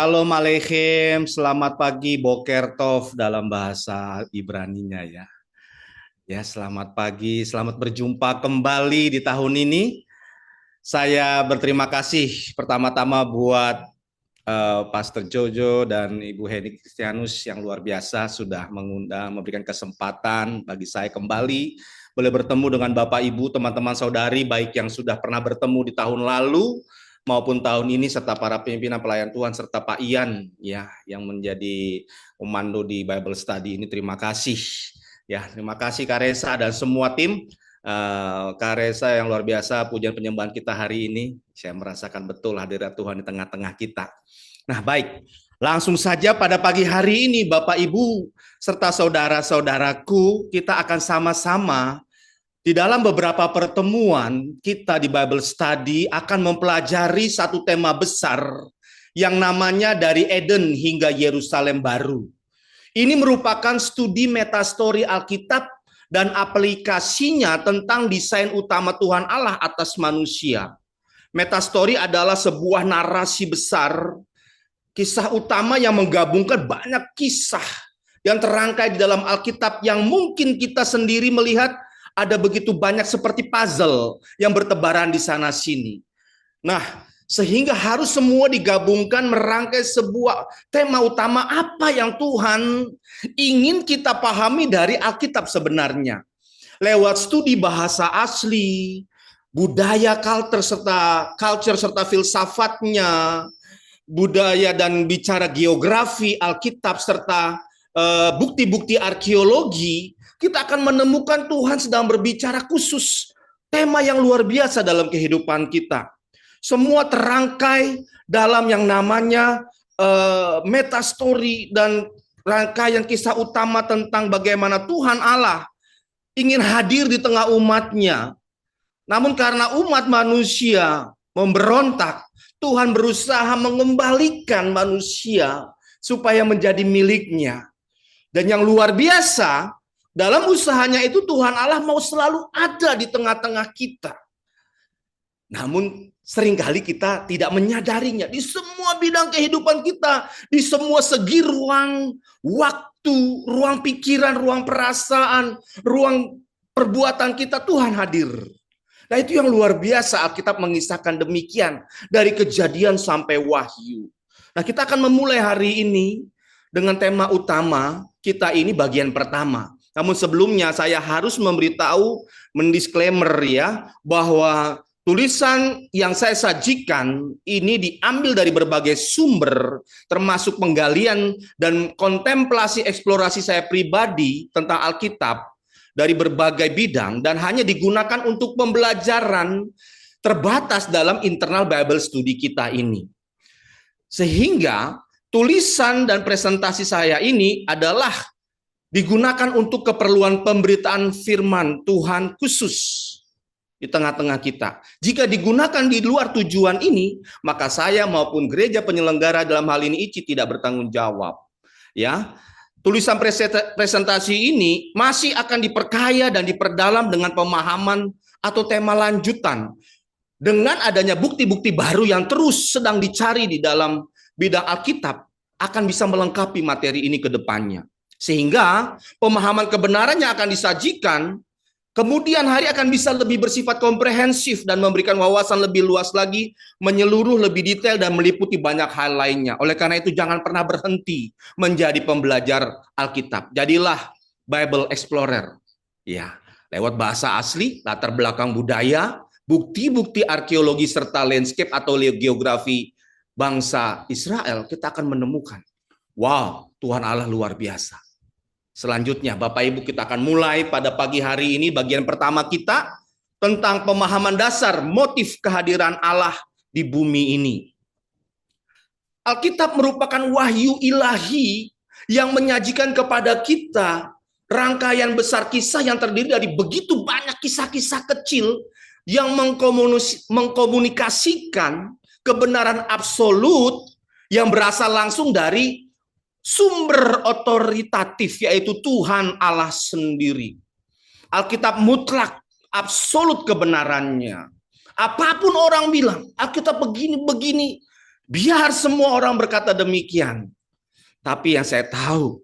Shalom Aleichem, selamat pagi, Boker Tov dalam bahasa Ibraninya ya. Ya, selamat pagi, selamat berjumpa kembali di tahun ini. Saya berterima kasih pertama-tama buat Pastor Jojo dan Ibu Heni Kristianus yang luar biasa sudah mengundang, memberikan kesempatan bagi saya kembali boleh bertemu dengan Bapak Ibu, teman-teman saudari, baik yang sudah pernah bertemu di tahun lalu maupun tahun ini, serta para pimpinan pelayan Tuhan, serta Pak Ian ya yang menjadi komando di Bible Study ini. Terima kasih ya, terima kasih Kak Resa dan semua tim. Kak Resa yang luar biasa, pujian penyembahan kita hari ini, saya merasakan betul hadirat Tuhan di tengah-tengah kita. Nah baik, langsung saja pada pagi hari ini Bapak Ibu serta saudara-saudaraku, kita akan sama-sama di dalam beberapa pertemuan kita di Bible Study akan mempelajari satu tema besar yang namanya dari Eden hingga Yerusalem baru. Ini merupakan studi metastori Alkitab dan aplikasinya tentang desain utama Tuhan Allah atas manusia. Metastori adalah sebuah narasi besar, kisah utama yang menggabungkan banyak kisah yang terangkai di dalam Alkitab yang mungkin kita sendiri melihat ada begitu banyak seperti puzzle yang bertebaran di sana-sini. Nah, sehingga harus semua digabungkan merangkai sebuah tema utama apa yang Tuhan ingin kita pahami dari Alkitab sebenarnya. Lewat studi bahasa asli, budaya, culture serta filsafatnya, budaya dan bicara geografi Alkitab serta bukti-bukti arkeologi, kita akan menemukan Tuhan sedang berbicara khusus tema yang luar biasa dalam kehidupan kita. Semua terangkai dalam yang namanya metastori dan rangkaian kisah utama tentang bagaimana Tuhan Allah ingin hadir di tengah umatnya. Namun karena umat manusia memberontak, Tuhan berusaha mengembalikan manusia supaya menjadi miliknya. Dan yang luar biasa, dalam usahanya itu Tuhan Allah mau selalu ada di tengah-tengah kita. Namun seringkali kita tidak menyadarinya di semua bidang kehidupan kita, di semua segi ruang waktu, ruang pikiran, ruang perasaan, ruang perbuatan kita Tuhan hadir. Nah itu yang luar biasa, Alkitab mengisahkan demikian dari Kejadian sampai Wahyu. Nah kita akan memulai hari ini dengan tema utama kita ini bagian pertama. Namun sebelumnya saya harus memberitahu, mendisklaimer ya, bahwa tulisan yang saya sajikan ini diambil dari berbagai sumber, termasuk penggalian dan kontemplasi eksplorasi saya pribadi tentang Alkitab dari berbagai bidang, dan hanya digunakan untuk pembelajaran terbatas dalam internal Bible Study kita ini. Sehingga tulisan dan presentasi saya ini adalah digunakan untuk keperluan pemberitaan firman Tuhan khusus di tengah-tengah kita. Jika digunakan di luar tujuan ini, maka saya maupun gereja penyelenggara dalam hal ini ICI tidak bertanggung jawab. Ya, tulisan presentasi ini masih akan diperkaya dan diperdalam dengan pemahaman atau tema lanjutan. Dengan adanya bukti-bukti baru yang terus sedang dicari di dalam bidang Alkitab, akan bisa melengkapi materi ini ke depannya. Sehingga pemahaman kebenarannya akan disajikan, kemudian hari akan bisa lebih bersifat komprehensif dan memberikan wawasan lebih luas lagi, menyeluruh lebih detail dan meliputi banyak hal lainnya. Oleh karena itu jangan pernah berhenti menjadi pembelajar Alkitab. Jadilah Bible Explorer. Ya, lewat bahasa asli, latar belakang budaya, bukti-bukti arkeologi serta landscape atau geografi bangsa Israel, kita akan menemukan, wow, Tuhan Allah luar biasa. Selanjutnya, Bapak Ibu, kita akan mulai pada pagi hari ini bagian pertama kita tentang pemahaman dasar motif kehadiran Allah di bumi ini. Alkitab merupakan wahyu ilahi yang menyajikan kepada kita rangkaian besar kisah yang terdiri dari begitu banyak kisah-kisah kecil yang mengkomunikasikan kebenaran absolut yang berasal langsung dari sumber otoritatif, yaitu Tuhan Allah sendiri. Alkitab mutlak, absolut kebenarannya. Apapun orang bilang, Alkitab begini-begini, Biar semua orang berkata demikian. Tapi yang saya tahu,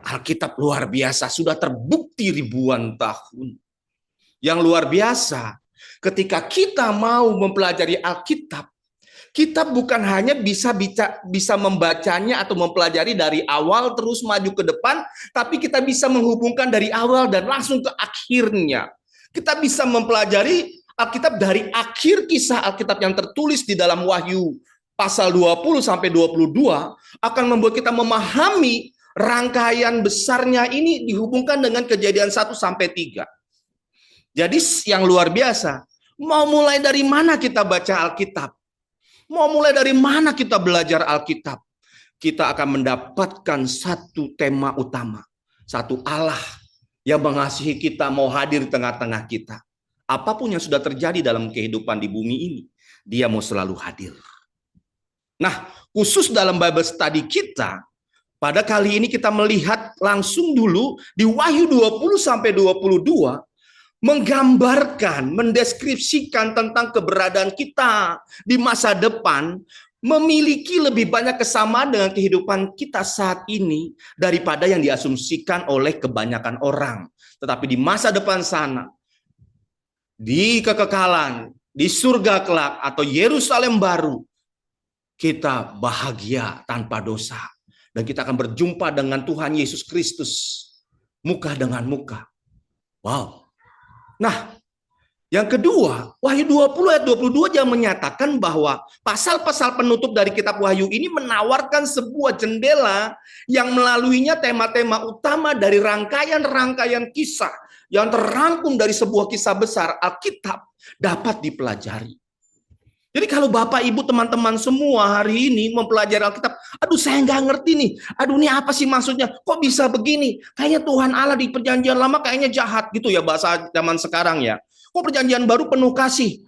Alkitab luar biasa, sudah terbukti ribuan tahun. Yang luar biasa, ketika kita mau mempelajari Alkitab, kita bukan hanya bisa membacanya atau mempelajari dari awal terus maju ke depan, tapi kita bisa menghubungkan dari awal dan langsung ke akhirnya. Kita bisa mempelajari Alkitab dari akhir kisah Alkitab yang tertulis di dalam Wahyu pasal 20 sampai 22 akan membuat kita memahami rangkaian besarnya ini dihubungkan dengan Kejadian 1 sampai 3. Jadi yang luar biasa, mau mulai dari mana kita baca Alkitab? Mau mulai dari mana kita belajar Alkitab? Kita akan mendapatkan satu tema utama. Satu Allah yang mengasihi kita mau hadir di tengah-tengah kita. Apapun yang sudah terjadi dalam kehidupan di bumi ini, Dia mau selalu hadir. Nah, khusus dalam Bible study kita, pada kali ini kita melihat langsung dulu di Wahyu 20 sampai 22, menggambarkan, mendeskripsikan tentang keberadaan kita di masa depan, memiliki lebih banyak kesamaan dengan kehidupan kita saat ini daripada yang diasumsikan oleh kebanyakan orang. Tetapi di masa depan sana, di kekekalan, di surga kelak atau Yerusalem baru, kita bahagia tanpa dosa. Dan kita akan berjumpa dengan Tuhan Yesus Kristus, muka dengan muka. Wow. Nah, yang kedua, Wahyu 20 ayat 22 yang menyatakan bahwa pasal-pasal penutup dari kitab Wahyu ini menawarkan sebuah jendela yang melaluinya tema-tema utama dari rangkaian-rangkaian kisah yang terangkum dari sebuah kisah besar Alkitab dapat dipelajari. Jadi kalau Bapak, Ibu, teman-teman semua hari ini mempelajari Alkitab, aduh saya nggak ngerti nih, aduh ini apa sih maksudnya, kok bisa begini, kayaknya Tuhan Allah di perjanjian lama kayaknya jahat gitu ya bahasa zaman sekarang ya, kok perjanjian baru penuh kasih,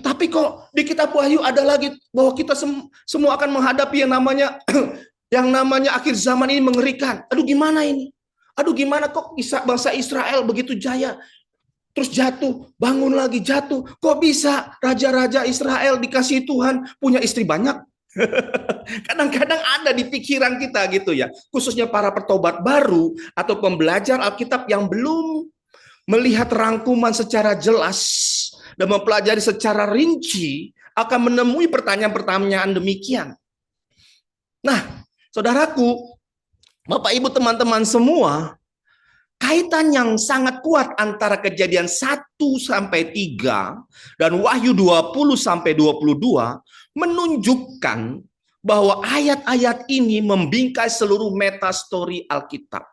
tapi kok di kitab Wahyu ada lagi bahwa kita semua akan menghadapi yang namanya akhir zaman ini mengerikan, aduh gimana ini, aduh gimana kok bisa bangsa Israel begitu jaya, terus jatuh, bangun lagi jatuh. Kok bisa raja-raja Israel dikasih Tuhan punya istri banyak? Kadang-kadang ada di pikiran kita gitu ya. Khususnya para pertobat baru atau pembelajar Alkitab yang belum melihat rangkuman secara jelas dan mempelajari secara rinci akan menemui pertanyaan-pertanyaan demikian. Nah, saudaraku, Bapak, Ibu, teman-teman semua, kaitan yang sangat kuat antara Kejadian 1 sampai 3 dan Wahyu 20 sampai 22 menunjukkan bahwa ayat-ayat ini membingkai seluruh metastory Alkitab.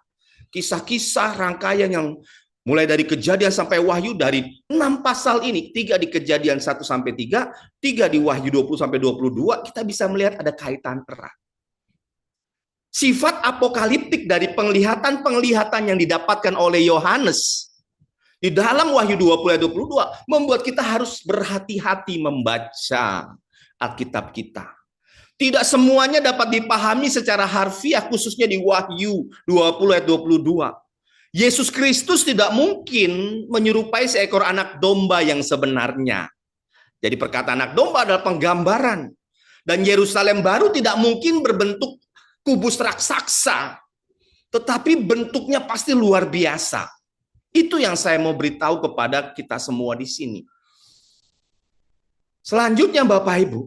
Kisah-kisah rangkaian yang mulai dari Kejadian sampai Wahyu dari 6 pasal ini, 3 di Kejadian 1 sampai 3, 3 di Wahyu 20 sampai 22, kita bisa melihat ada kaitan erat. Sifat apokaliptik dari penglihatan-penglihatan yang didapatkan oleh Yohanes di dalam Wahyu 20 ayat 22 membuat kita harus berhati-hati membaca Alkitab kita. Tidak semuanya dapat dipahami secara harfiah, khususnya di Wahyu 20 ayat 22. Yesus Kristus tidak mungkin menyerupai seekor anak domba yang sebenarnya. Jadi perkataan anak domba adalah penggambaran. Dan Yerusalem baru tidak mungkin berbentuk kubus raksasa, tetapi bentuknya pasti luar biasa. Itu yang saya mau beritahu kepada kita semua di sini. Selanjutnya Bapak Ibu,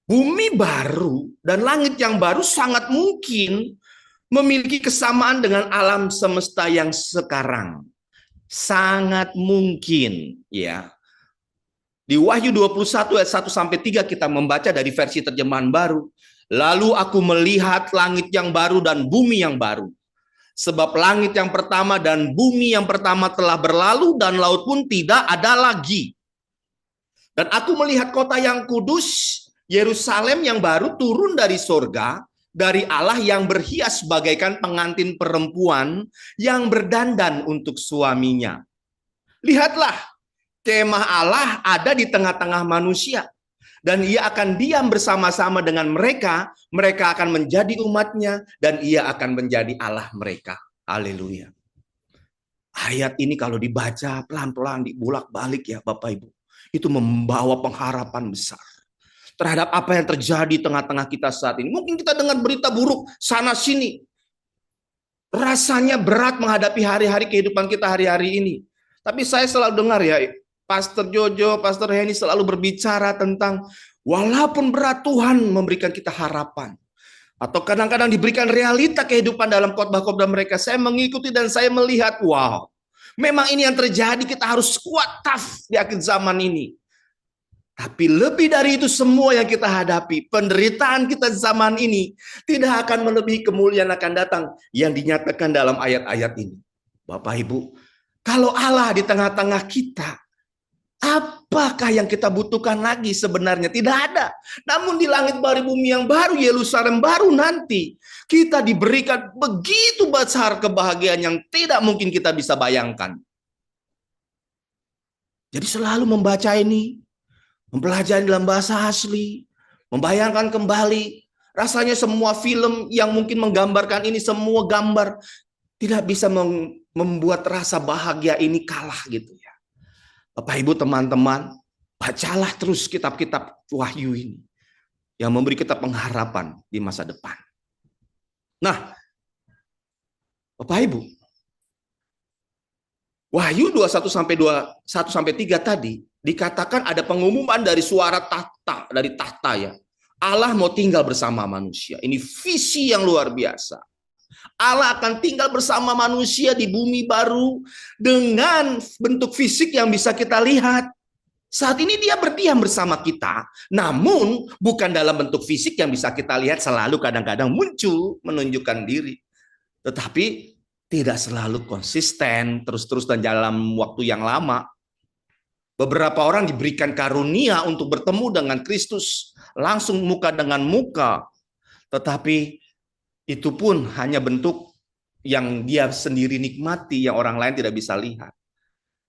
bumi baru dan langit yang baru sangat mungkin memiliki kesamaan dengan alam semesta yang sekarang. Sangat mungkin ya. Di Wahyu 21 ayat 1 sampai 3 kita membaca dari versi terjemahan baru. Lalu aku melihat langit yang baru dan bumi yang baru. Sebab langit yang pertama dan bumi yang pertama telah berlalu dan laut pun tidak ada lagi. Dan aku melihat kota yang kudus, Yerusalem yang baru turun dari sorga, dari Allah yang berhias bagaikan pengantin perempuan yang berdandan untuk suaminya. Lihatlah, kemah Allah ada di tengah-tengah manusia. Dan ia akan diam bersama-sama dengan mereka, mereka akan menjadi umatnya, dan ia akan menjadi Allah mereka. Haleluya. Ayat ini kalau dibaca pelan-pelan, dibulak-balik ya Bapak Ibu, itu membawa pengharapan besar. terhadap apa yang terjadi tengah-tengah kita saat ini. Mungkin kita dengar berita buruk sana-sini. Rasanya berat menghadapi hari-hari kehidupan kita hari-hari ini. Tapi saya selalu dengar ya, Pastor Jojo, Pastor Henny selalu berbicara tentang walaupun berat, Tuhan memberikan kita harapan. Atau kadang-kadang diberikan realita kehidupan dalam khotbah-khotbah mereka. Saya mengikuti dan saya melihat, wow, memang ini yang terjadi, kita harus kuat, tough di akhir zaman ini. Tapi lebih dari itu semua yang kita hadapi, penderitaan kita zaman ini tidak akan melebihi kemuliaan akan datang yang dinyatakan dalam ayat-ayat ini. Bapak Ibu, kalau Allah di tengah-tengah kita, apakah yang kita butuhkan lagi sebenarnya? Tidak ada. Namun di langit baru, bumi yang baru, Yerusalem baru nanti, kita diberikan begitu besar kebahagiaan yang tidak mungkin kita bisa bayangkan. Jadi selalu membaca ini, mempelajari dalam bahasa asli, membayangkan kembali. Rasanya semua film yang mungkin menggambarkan ini, semua gambar tidak bisa membuat rasa bahagia ini kalah gitu ya. Bapak Ibu teman-teman, bacalah terus kitab-kitab Wahyu ini yang memberi kita pengharapan di masa depan. Nah, Bapak Ibu, Wahyu 21 sampai 3 tadi dikatakan ada pengumuman dari suara tahta, dari tahta ya. Allah mau tinggal bersama manusia. Ini visi yang luar biasa. Allah akan tinggal bersama manusia di bumi baru dengan bentuk fisik yang bisa kita lihat. Saat ini dia berdiam bersama kita, namun bukan dalam bentuk fisik yang bisa kita lihat, selalu kadang-kadang muncul menunjukkan diri. Tetapi tidak selalu konsisten, terus-terus dan dalam waktu yang lama. Beberapa orang diberikan karunia untuk bertemu dengan Kristus langsung muka dengan muka. Tetapi itu pun hanya bentuk yang dia sendiri nikmati, yang orang lain tidak bisa lihat.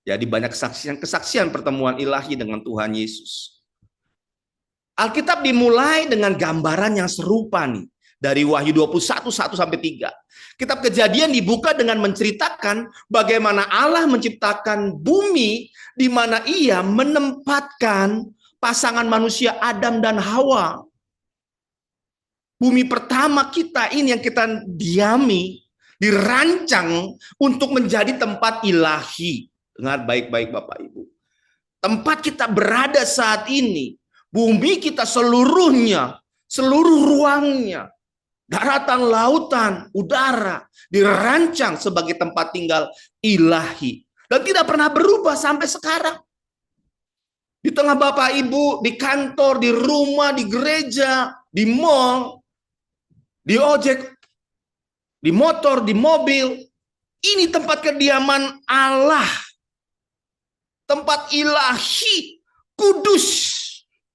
Jadi banyak kesaksian pertemuan ilahi dengan Tuhan Yesus. Alkitab dimulai dengan gambaran yang serupa nih. Dari Wahyu 21, 1 sampai 3. Kitab Kejadian dibuka dengan menceritakan bagaimana Allah menciptakan bumi di mana ia menempatkan pasangan manusia Adam dan Hawa. Bumi pertama kita ini yang kita diami, dirancang untuk menjadi tempat ilahi. Dengar baik-baik Bapak Ibu. Tempat kita berada saat ini, bumi kita seluruhnya, seluruh ruangnya, daratan, lautan, udara, dirancang sebagai tempat tinggal ilahi. Dan tidak pernah berubah sampai sekarang. Di tengah Bapak Ibu, di kantor, di rumah, di gereja, di mall, di ojek, di motor, di mobil. Ini tempat kediaman Allah. Tempat ilahi, kudus.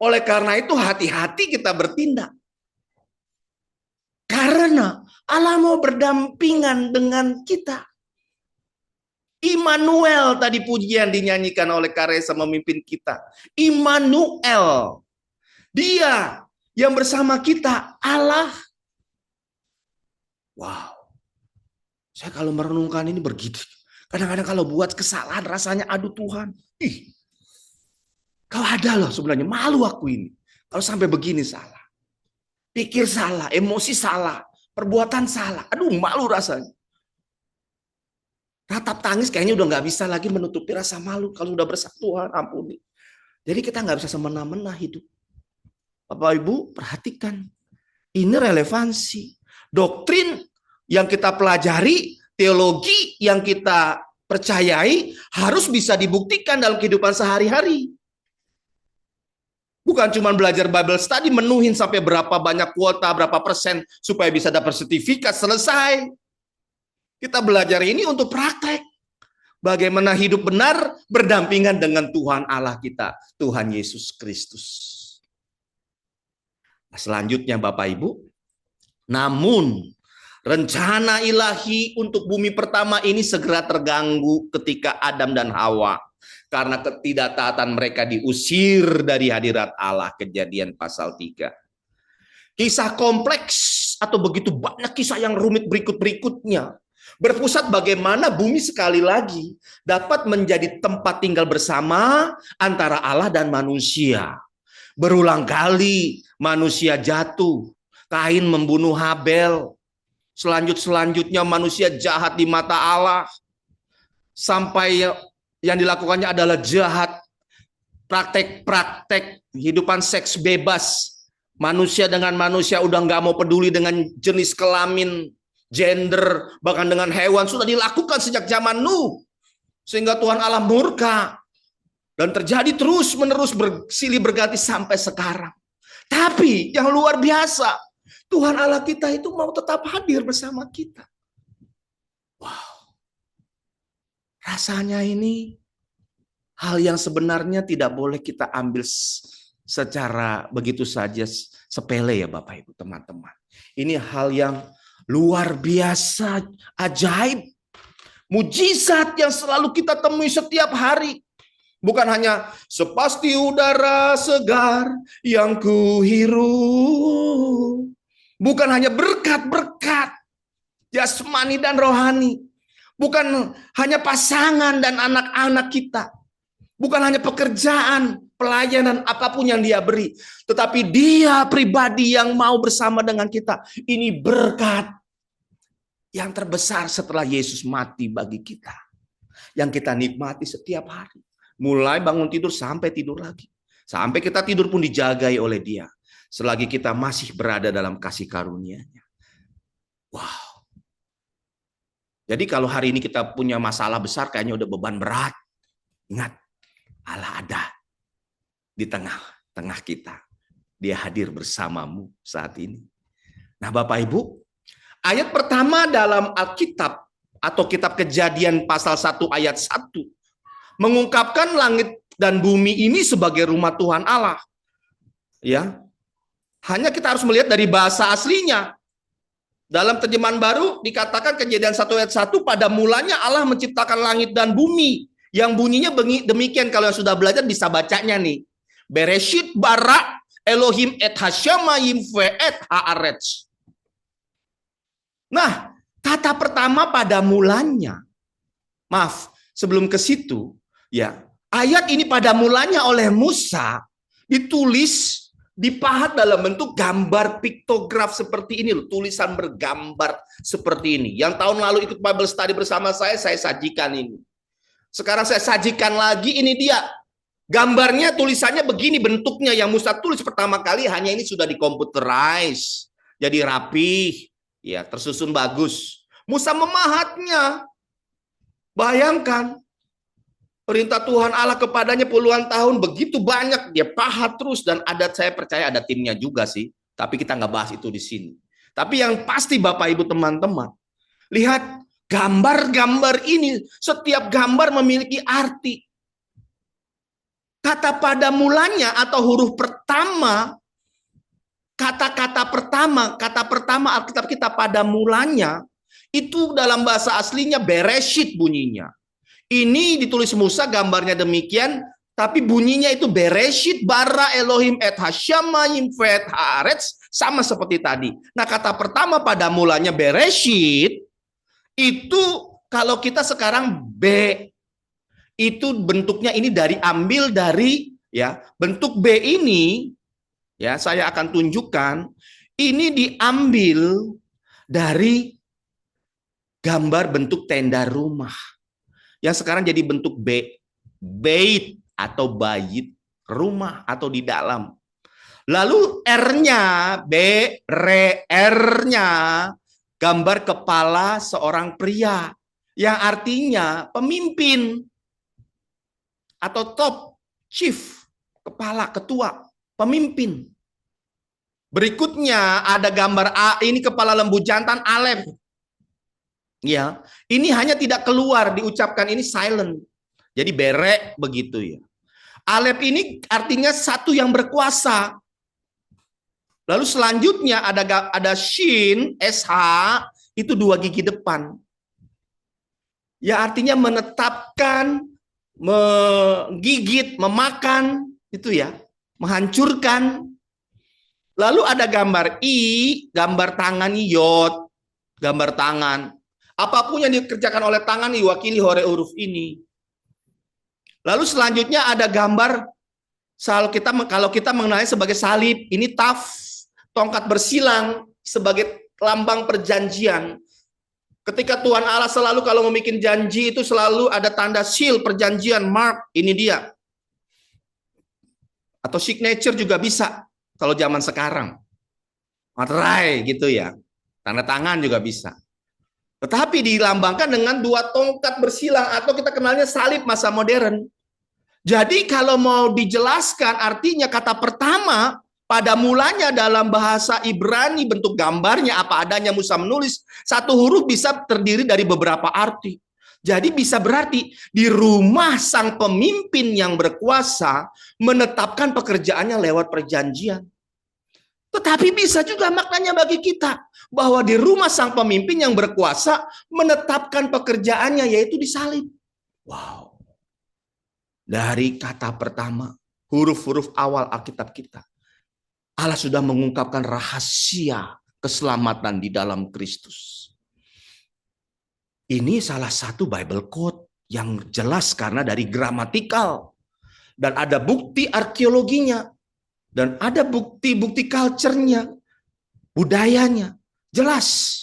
Oleh karena itu hati-hati kita bertindak. Karena Allah mau berdampingan dengan kita. Immanuel tadi pujian dinyanyikan oleh Karesa memimpin kita. Immanuel. Dia yang bersama kita, Allah. Wow. Saya kalau merenungkan ini begitu. Kadang-kadang kalau buat kesalahan rasanya aduh Tuhan. Kalau ada loh sebenarnya malu aku ini. Kalau sampai begini salah. Pikir salah, emosi salah, perbuatan salah. Aduh malu rasanya. Ratap tangis kayaknya udah gak bisa lagi menutupi rasa malu. Kalau udah bersatu Tuhan ampuni. Jadi kita gak bisa semena-mena hidup. Bapak Ibu perhatikan. Ini relevansi. Doktrin yang kita pelajari, teologi yang kita percayai harus bisa dibuktikan dalam kehidupan sehari-hari. Bukan cuma belajar Bible study, menuhin sampai berapa banyak kuota, berapa persen supaya bisa dapat sertifikat, selesai. Kita belajar ini untuk praktek. Bagaimana hidup benar berdampingan dengan Tuhan Allah kita, Tuhan Yesus Kristus. Nah, selanjutnya Bapak Ibu, namun rencana ilahi untuk bumi pertama ini segera terganggu ketika Adam dan Hawa. Karena ketidaktaatan mereka diusir dari hadirat Allah. Kejadian pasal 3. Kisah kompleks atau begitu banyak kisah yang rumit berikut-berikutnya. Berpusat bagaimana bumi sekali lagi dapat menjadi tempat tinggal bersama antara Allah dan manusia. Berulang kali manusia jatuh. Kain membunuh Habel. Selanjutnya manusia jahat di mata Allah. Sampai yang dilakukannya adalah jahat. Praktek-praktek kehidupan seks bebas. Manusia dengan manusia udah nggak mau peduli dengan jenis kelamin, gender, bahkan dengan hewan sudah dilakukan sejak zaman Nuh. Sehingga Tuhan Allah murka. Dan terjadi terus-menerus bersilih berganti sampai sekarang. Tapi yang luar biasa, Tuhan Allah kita itu mau tetap hadir bersama kita. Wow. Rasanya ini hal yang sebenarnya tidak boleh kita ambil secara begitu saja sepele ya Bapak Ibu teman-teman. Ini hal yang luar biasa, ajaib. Mujizat yang selalu kita temui setiap hari. Bukan hanya sepasti udara segar yang kuhirup. Bukan hanya berkat-berkat jasmani dan rohani. Bukan hanya pasangan dan anak-anak kita. Bukan hanya pekerjaan, pelayanan, apapun yang Dia beri. Tetapi Dia pribadi yang mau bersama dengan kita. Ini berkat yang terbesar setelah Yesus mati bagi kita. Yang kita nikmati setiap hari. Mulai bangun tidur sampai tidur lagi. Sampai kita tidur pun dijagai oleh Dia. Selagi kita masih berada dalam kasih karunia-Nya. Wow. Jadi kalau hari ini kita punya masalah besar, kayaknya udah beban berat. Ingat, Allah ada di tengah-tengah kita. Dia hadir bersamamu saat ini. Nah Bapak Ibu, ayat pertama dalam Alkitab atau kitab Kejadian pasal 1 ayat 1 mengungkapkan langit dan bumi ini sebagai rumah Tuhan Allah. Ya. Hanya kita harus melihat dari bahasa aslinya. Dalam terjemahan baru dikatakan Kejadian 1 ayat 1, pada mulanya Allah menciptakan langit dan bumi. Yang bunyinya demikian, kalau yang sudah belajar bisa bacanya nih. Bereshit bara Elohim et hashamayim ve'et haaretz. Nah, kata pertama pada mulanya. Maaf, sebelum ke situ, ya, ayat ini pada mulanya oleh Musa ditulis, dipahat dalam bentuk gambar piktograf seperti ini loh, tulisan bergambar seperti ini. Yang tahun lalu ikut Bible study bersama saya sajikan ini. Sekarang saya sajikan lagi, ini dia. Gambarnya, tulisannya begini bentuknya, yang Musa tulis pertama kali, hanya ini sudah dikomputerize. Jadi rapi, ya, tersusun bagus. Musa memahatnya. Bayangkan. Perintah Tuhan Allah kepadanya puluhan tahun, begitu banyak, dia pahat terus, dan saya percaya ada timnya juga sih, tapi kita nggak bahas itu di sini. Tapi yang pasti Bapak Ibu teman-teman, lihat gambar-gambar ini, setiap gambar memiliki arti. Kata pada mulanya atau huruf pertama, kata pertama Alkitab kita pada mulanya, itu dalam bahasa aslinya Bereshit bunyinya. Ini ditulis Musa, gambarnya demikian, tapi bunyinya itu Bereshit bara Elohim et hashamayim ve'et haaretz, sama seperti tadi. Nah, kata pertama pada mulanya Bereshit, itu kalau kita sekarang B, itu bentuknya ini ambil dari, ya, bentuk B ini, ya, saya akan tunjukkan, ini diambil dari gambar bentuk tenda rumah. Yang sekarang jadi bentuk B, bait atau bayit, rumah atau di dalam. Lalu R-nya, R-nya, gambar kepala seorang pria, yang artinya pemimpin atau top, chief, kepala, ketua, pemimpin. Berikutnya ada gambar A, ini kepala lembu jantan, Alef. Ya, ini hanya tidak keluar diucapkan, ini silent. Jadi berek begitu ya. Alef ini artinya satu yang berkuasa. Lalu selanjutnya ada shin, SH, itu 2 gigi depan. Ya artinya menetapkan, menggigit, memakan, itu ya, menghancurkan. Lalu ada gambar I, gambar tangan yod, gambar tangan. Apapun yang dikerjakan oleh tangan diwakili oleh huruf ini. Lalu selanjutnya ada gambar Kalau kita mengenalnya sebagai salib, ini taf, tongkat bersilang sebagai lambang perjanjian. Ketika Tuhan Allah selalu kalau mau bikin janji itu selalu ada tanda seal perjanjian, mark, ini dia. Atau signature juga bisa kalau zaman sekarang. Materai gitu ya. Tanda tangan juga bisa. Tetapi dilambangkan dengan dua tongkat bersilang atau kita kenalnya salib masa modern. Jadi kalau mau dijelaskan artinya kata pertama pada mulanya dalam bahasa Ibrani bentuk gambarnya apa adanya Musa menulis satu huruf bisa terdiri dari beberapa arti. Jadi bisa berarti di rumah sang pemimpin yang berkuasa menetapkan pekerjaannya lewat perjanjian. Tetapi bisa juga maknanya bagi kita bahwa di rumah sang pemimpin yang berkuasa menetapkan pekerjaannya yaitu disalib. Wow. Dari kata pertama, huruf-huruf awal Alkitab kita, Allah sudah mengungkapkan rahasia keselamatan di dalam Kristus. Ini salah satu Bible quote yang jelas karena dari gramatikal. Dan ada bukti arkeologinya. Dan ada bukti-bukti culture-nya, budayanya. Jelas.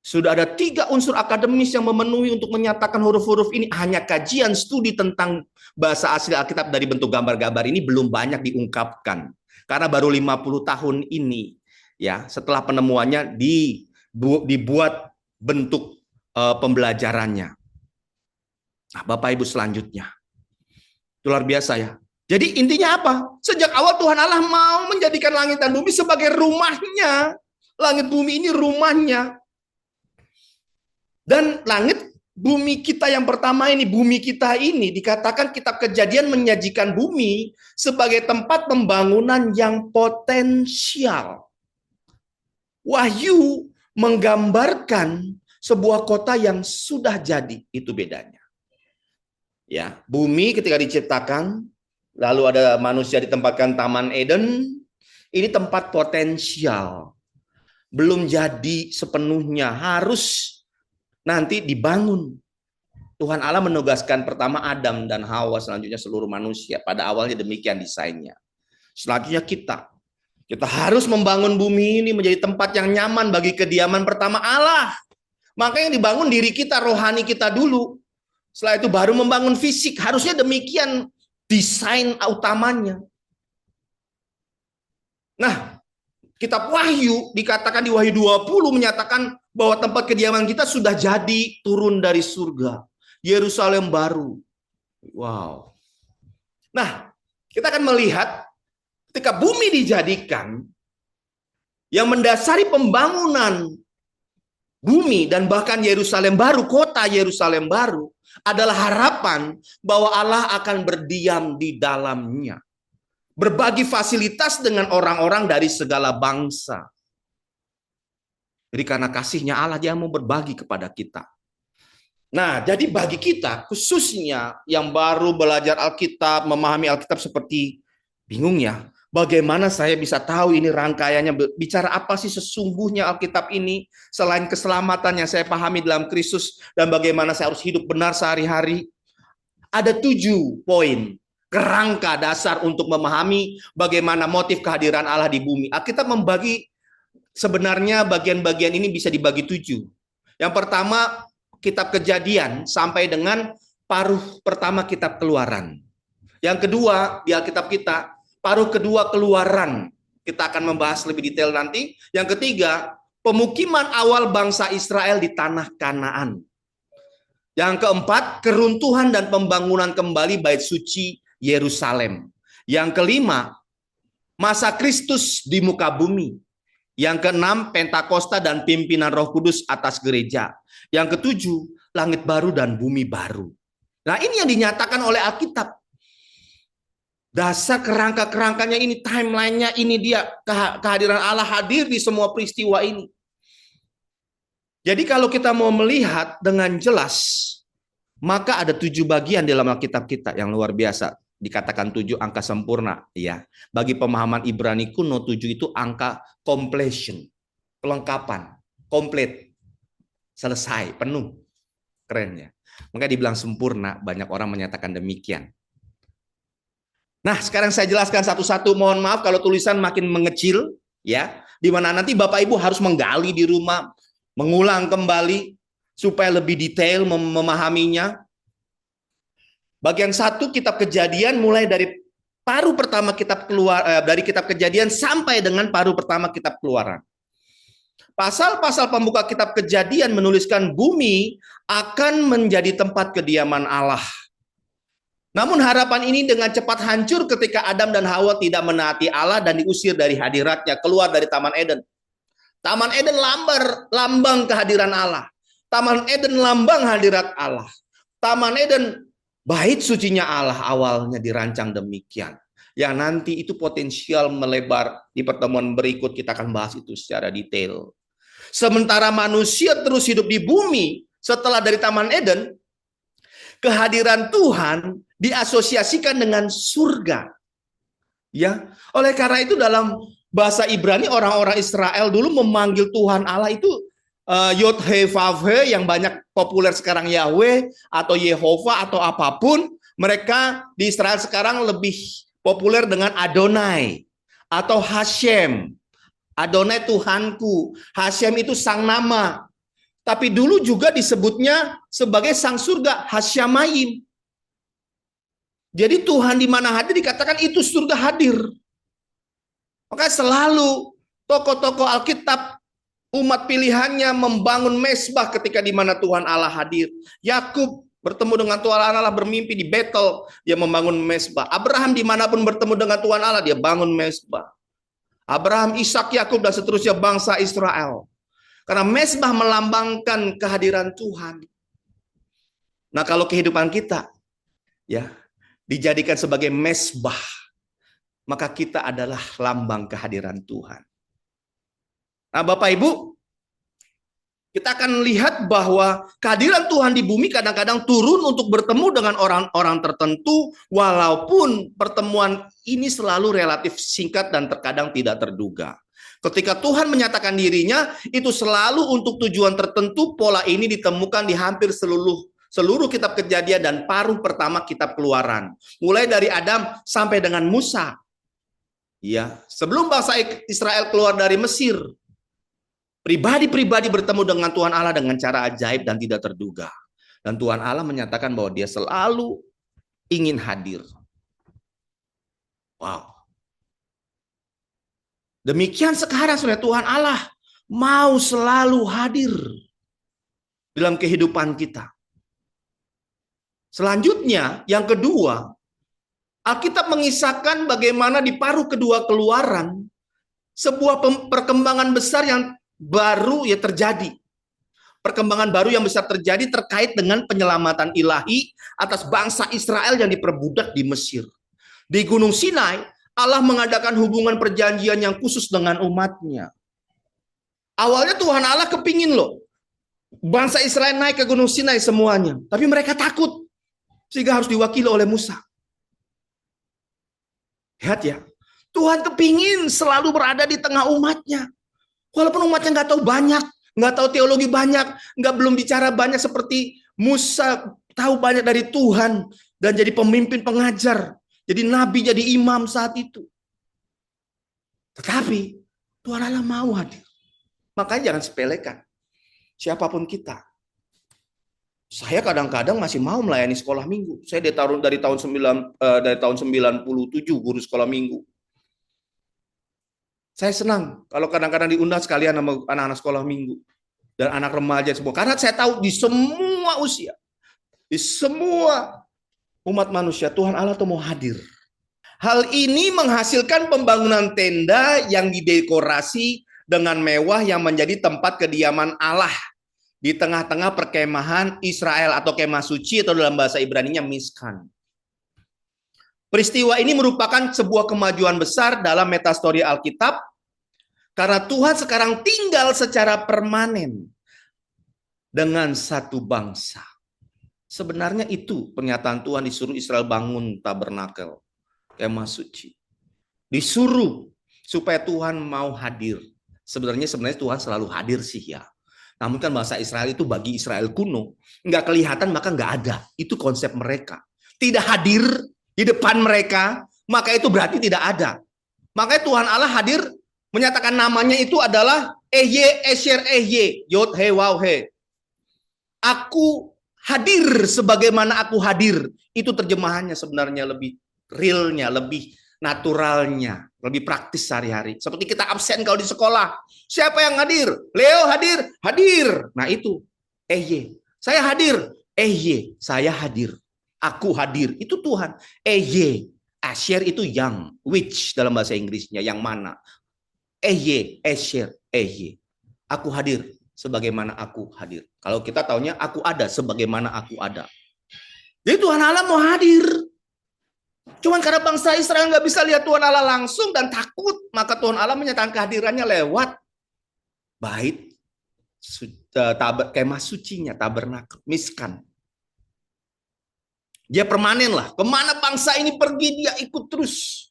Sudah ada 3 unsur akademis yang memenuhi untuk menyatakan huruf-huruf ini. Hanya kajian studi tentang bahasa asli Alkitab dari bentuk gambar-gambar ini belum banyak diungkapkan. Karena baru 50 tahun ini, ya setelah penemuannya dibuat bentuk pembelajarannya. Nah, Bapak Ibu selanjutnya. Itu luar biasa ya. Jadi intinya apa? Sejak awal Tuhan Allah mau menjadikan langit dan bumi sebagai rumahnya. Langit bumi ini rumahnya. Dan langit bumi kita yang pertama ini, bumi kita ini dikatakan kitab Kejadian menyajikan bumi sebagai tempat pembangunan yang potensial. Wahyu menggambarkan sebuah kota yang sudah jadi, itu bedanya. Ya, bumi ketika diciptakan, lalu ada manusia ditempatkan Taman Eden, ini tempat potensial. Belum jadi sepenuhnya, harus nanti dibangun. Tuhan Allah menugaskan pertama Adam dan Hawa, selanjutnya seluruh manusia. Pada awalnya demikian desainnya. Selanjutnya kita harus membangun bumi ini menjadi tempat yang nyaman bagi kediaman pertama Allah. Maka yang dibangun diri kita, rohani kita dulu. Setelah itu baru membangun fisik. Harusnya demikian desain utamanya. Nah, kitab Wahyu dikatakan di Wahyu 20 menyatakan bahwa tempat kediaman kita sudah jadi turun dari surga. Yerusalem baru. Wow. Nah, kita akan melihat ketika bumi dijadikan, yang mendasari pembangunan bumi dan bahkan Yerusalem baru, kota Yerusalem baru, adalah harapan bahwa Allah akan berdiam di dalamnya. Berbagi fasilitas dengan orang-orang dari segala bangsa. Jadi karena kasihnya Allah, dia mau berbagi kepada kita. Nah, jadi bagi kita, khususnya yang baru belajar Alkitab, memahami Alkitab seperti bingung ya, bagaimana saya bisa tahu ini rangkaiannya, bicara apa sih sesungguhnya Alkitab ini, selain keselamatan yang saya pahami dalam Kristus, dan bagaimana saya harus hidup benar sehari-hari. Ada 7 poin kerangka dasar untuk memahami bagaimana motif kehadiran Allah di bumi. Alkitab membagi, sebenarnya bagian-bagian ini bisa dibagi 7. Yang pertama, kitab Kejadian sampai dengan paruh pertama kitab Keluaran. Yang kedua, di Alkitab kita, paruh kedua Keluaran. Kita akan membahas lebih detail nanti. Yang ketiga, pemukiman awal bangsa Israel di tanah Kanaan. Yang keempat, keruntuhan dan pembangunan kembali bait suci Yerusalem. Yang kelima, masa Kristus di muka bumi. Yang keenam, Pentakosta dan pimpinan Roh Kudus atas gereja. Yang ketujuh, langit baru dan bumi baru. Nah, ini yang dinyatakan oleh Alkitab. Dasar kerangka-kerangkanya ini, timelinenya ini dia, kehadiran Allah hadir di semua peristiwa ini. Jadi kalau kita mau melihat dengan jelas, maka ada 7 bagian dalam Alkitab kita yang luar biasa. Dikatakan 7 angka sempurna, ya. Bagi pemahaman Ibrani kuno, 7 itu angka completion, kelengkapan, komplit, selesai, penuh. Keren ya. Maka dibilang sempurna, banyak orang menyatakan demikian. Nah, sekarang saya jelaskan satu-satu. Mohon maaf kalau tulisan makin mengecil, ya. Di mana nanti Bapak Ibu harus menggali di rumah, mengulang kembali supaya lebih detail memahaminya. Bagian 1 kitab Kejadian mulai dari paruh pertama kitab dari kitab Kejadian sampai dengan paruh pertama kitab Keluaran. Pasal-pasal pembuka kitab Kejadian menuliskan bumi akan menjadi tempat kediaman Allah. Namun harapan ini dengan cepat hancur ketika Adam dan Hawa tidak menaati Allah dan diusir dari hadiratnya, keluar dari Taman Eden. Taman Eden lambang kehadiran Allah. Taman Eden lambang hadirat Allah. Taman Eden bait sucinya Allah awalnya dirancang demikian. Yang nanti itu potensial melebar. Di pertemuan berikut kita akan bahas itu secara detail. Sementara manusia terus hidup di bumi setelah dari Taman Eden, kehadiran Tuhan diasosiasikan dengan surga. Ya, oleh karena itu dalam bahasa Ibrani orang-orang Israel dulu memanggil Tuhan Allah itu Yod He Vav He, yang banyak populer sekarang Yahweh atau Yehova atau apapun. Mereka di Israel sekarang lebih populer dengan Adonai atau Hashem. Adonai Tuhanku, Hashem itu sang nama. Tapi dulu juga disebutnya sebagai sang surga, Hasyamayim. Jadi Tuhan di mana hadir dikatakan itu surga hadir. Maka selalu tokoh-tokoh Alkitab, umat pilihannya membangun mesbah ketika di mana Tuhan Allah hadir. Yakub bertemu dengan Tuhan Allah bermimpi di Betel, dia membangun mesbah. Abraham dimanapun bertemu dengan Tuhan Allah, dia bangun mesbah. Abraham, Ishak, Yakub dan seterusnya bangsa Israel. Karena mesbah melambangkan kehadiran Tuhan. Nah, kalau kehidupan kita ya dijadikan sebagai mesbah, maka kita adalah lambang kehadiran Tuhan. Nah, Bapak Ibu, kita akan lihat bahwa kehadiran Tuhan di bumi kadang-kadang turun untuk bertemu dengan orang-orang tertentu, walaupun pertemuan ini selalu relatif singkat dan terkadang tidak terduga. Ketika Tuhan menyatakan dirinya, itu selalu untuk tujuan tertentu. Pola ini ditemukan di hampir seluruh kitab Kejadian dan paruh pertama kitab Keluaran. Mulai dari Adam sampai dengan Musa. Ya, sebelum bangsa Israel keluar dari Mesir, pribadi-pribadi bertemu dengan Tuhan Allah dengan cara ajaib dan tidak terduga. Dan Tuhan Allah menyatakan bahwa dia selalu ingin hadir. Wow. Demikian sekarang saudara, Tuhan Allah mau selalu hadir dalam kehidupan kita. Selanjutnya, yang kedua, Alkitab mengisahkan bagaimana di paruh kedua Keluaran, sebuah perkembangan besar yang baru ya terjadi. Perkembangan baru yang besar terjadi terkait dengan penyelamatan ilahi atas bangsa Israel yang diperbudak di Mesir. Di Gunung Sinai, Allah mengadakan hubungan perjanjian yang khusus dengan umatnya. Awalnya Tuhan Allah kepingin loh, bangsa Israel naik ke Gunung Sinai semuanya. Tapi mereka takut, sehingga harus diwakili oleh Musa. Lihat ya, Tuhan kepingin selalu berada di tengah umatnya. Walaupun umatnya nggak tahu banyak, nggak tahu teologi banyak, belum bicara banyak seperti Musa tahu banyak dari Tuhan dan jadi pemimpin pengajar, jadi nabi, jadi imam saat itu. Tetapi Tuhan Allah mau hadir. Makanya jangan sepelekan. Siapapun kita. Saya kadang-kadang masih mau melayani sekolah minggu. Saya dari tahun 97 guru sekolah minggu. Saya senang kalau kadang-kadang diundang sekalian sama anak-anak sekolah minggu dan anak remaja semua. Karena saya tahu di semua usia, di semua umat manusia, Tuhan Allah tuh mau hadir. Hal ini menghasilkan pembangunan tenda yang didekorasi dengan mewah yang menjadi tempat kediaman Allah di tengah-tengah perkemahan Israel atau kemah suci atau dalam bahasa Ibraninya Mishkan. Peristiwa ini merupakan sebuah kemajuan besar dalam metastori Alkitab karena Tuhan sekarang tinggal secara permanen dengan satu bangsa. Sebenarnya itu pernyataan Tuhan disuruh Israel bangun tabernakel, kemah suci. Disuruh supaya Tuhan mau hadir. Sebenarnya Tuhan selalu hadir sih ya. Namun kan bahasa Israel itu bagi Israel kuno, nggak kelihatan maka nggak ada. Itu konsep mereka. Tidak hadir di depan mereka, maka itu berarti tidak ada. Makanya Tuhan Allah hadir menyatakan namanya itu adalah Ehye, Esher, Ehye, Yod, He, Waw, He. Aku hadir sebagaimana aku hadir. Itu terjemahannya sebenarnya lebih realnya, lebih naturalnya, lebih praktis sehari-hari. Seperti kita absen kalau di sekolah. Siapa yang hadir? Leo hadir? Hadir. Nah itu, Ehye. Saya hadir. Ehye, saya hadir. Aku hadir. Itu Tuhan. Ehye. Asher itu yang. Which dalam bahasa Inggrisnya. Yang mana? Ehye, Asher, Ehye. Aku hadir sebagaimana aku hadir. Kalau kita taunya aku ada sebagaimana aku ada. Jadi Tuhan Allah mau hadir. Cuman karena bangsa Israel nggak bisa lihat Tuhan Allah langsung dan takut, maka Tuhan Allah menyatakan kehadirannya lewat bait kemah sucinya, tabernakel, miskan. Dia permanen lah. Kemana bangsa ini pergi dia ikut terus.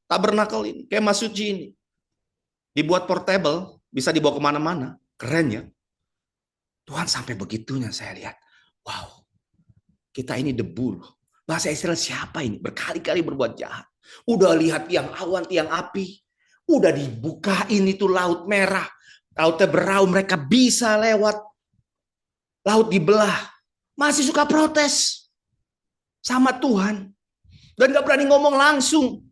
Tabernakel ini, kemah suci ini. Dibuat portable, bisa dibawa kemana-mana. Keren ya. Tuhan sampai begitunya saya lihat. Wow, kita ini debu loh. Bahasa Israel siapa ini? Berkali-kali berbuat jahat. Udah lihat tiang awan, tiang api. Udah dibukain itu laut merah. Lautnya beraum, mereka bisa lewat. Laut dibelah. Masih suka protes sama Tuhan. Dan gak berani ngomong langsung.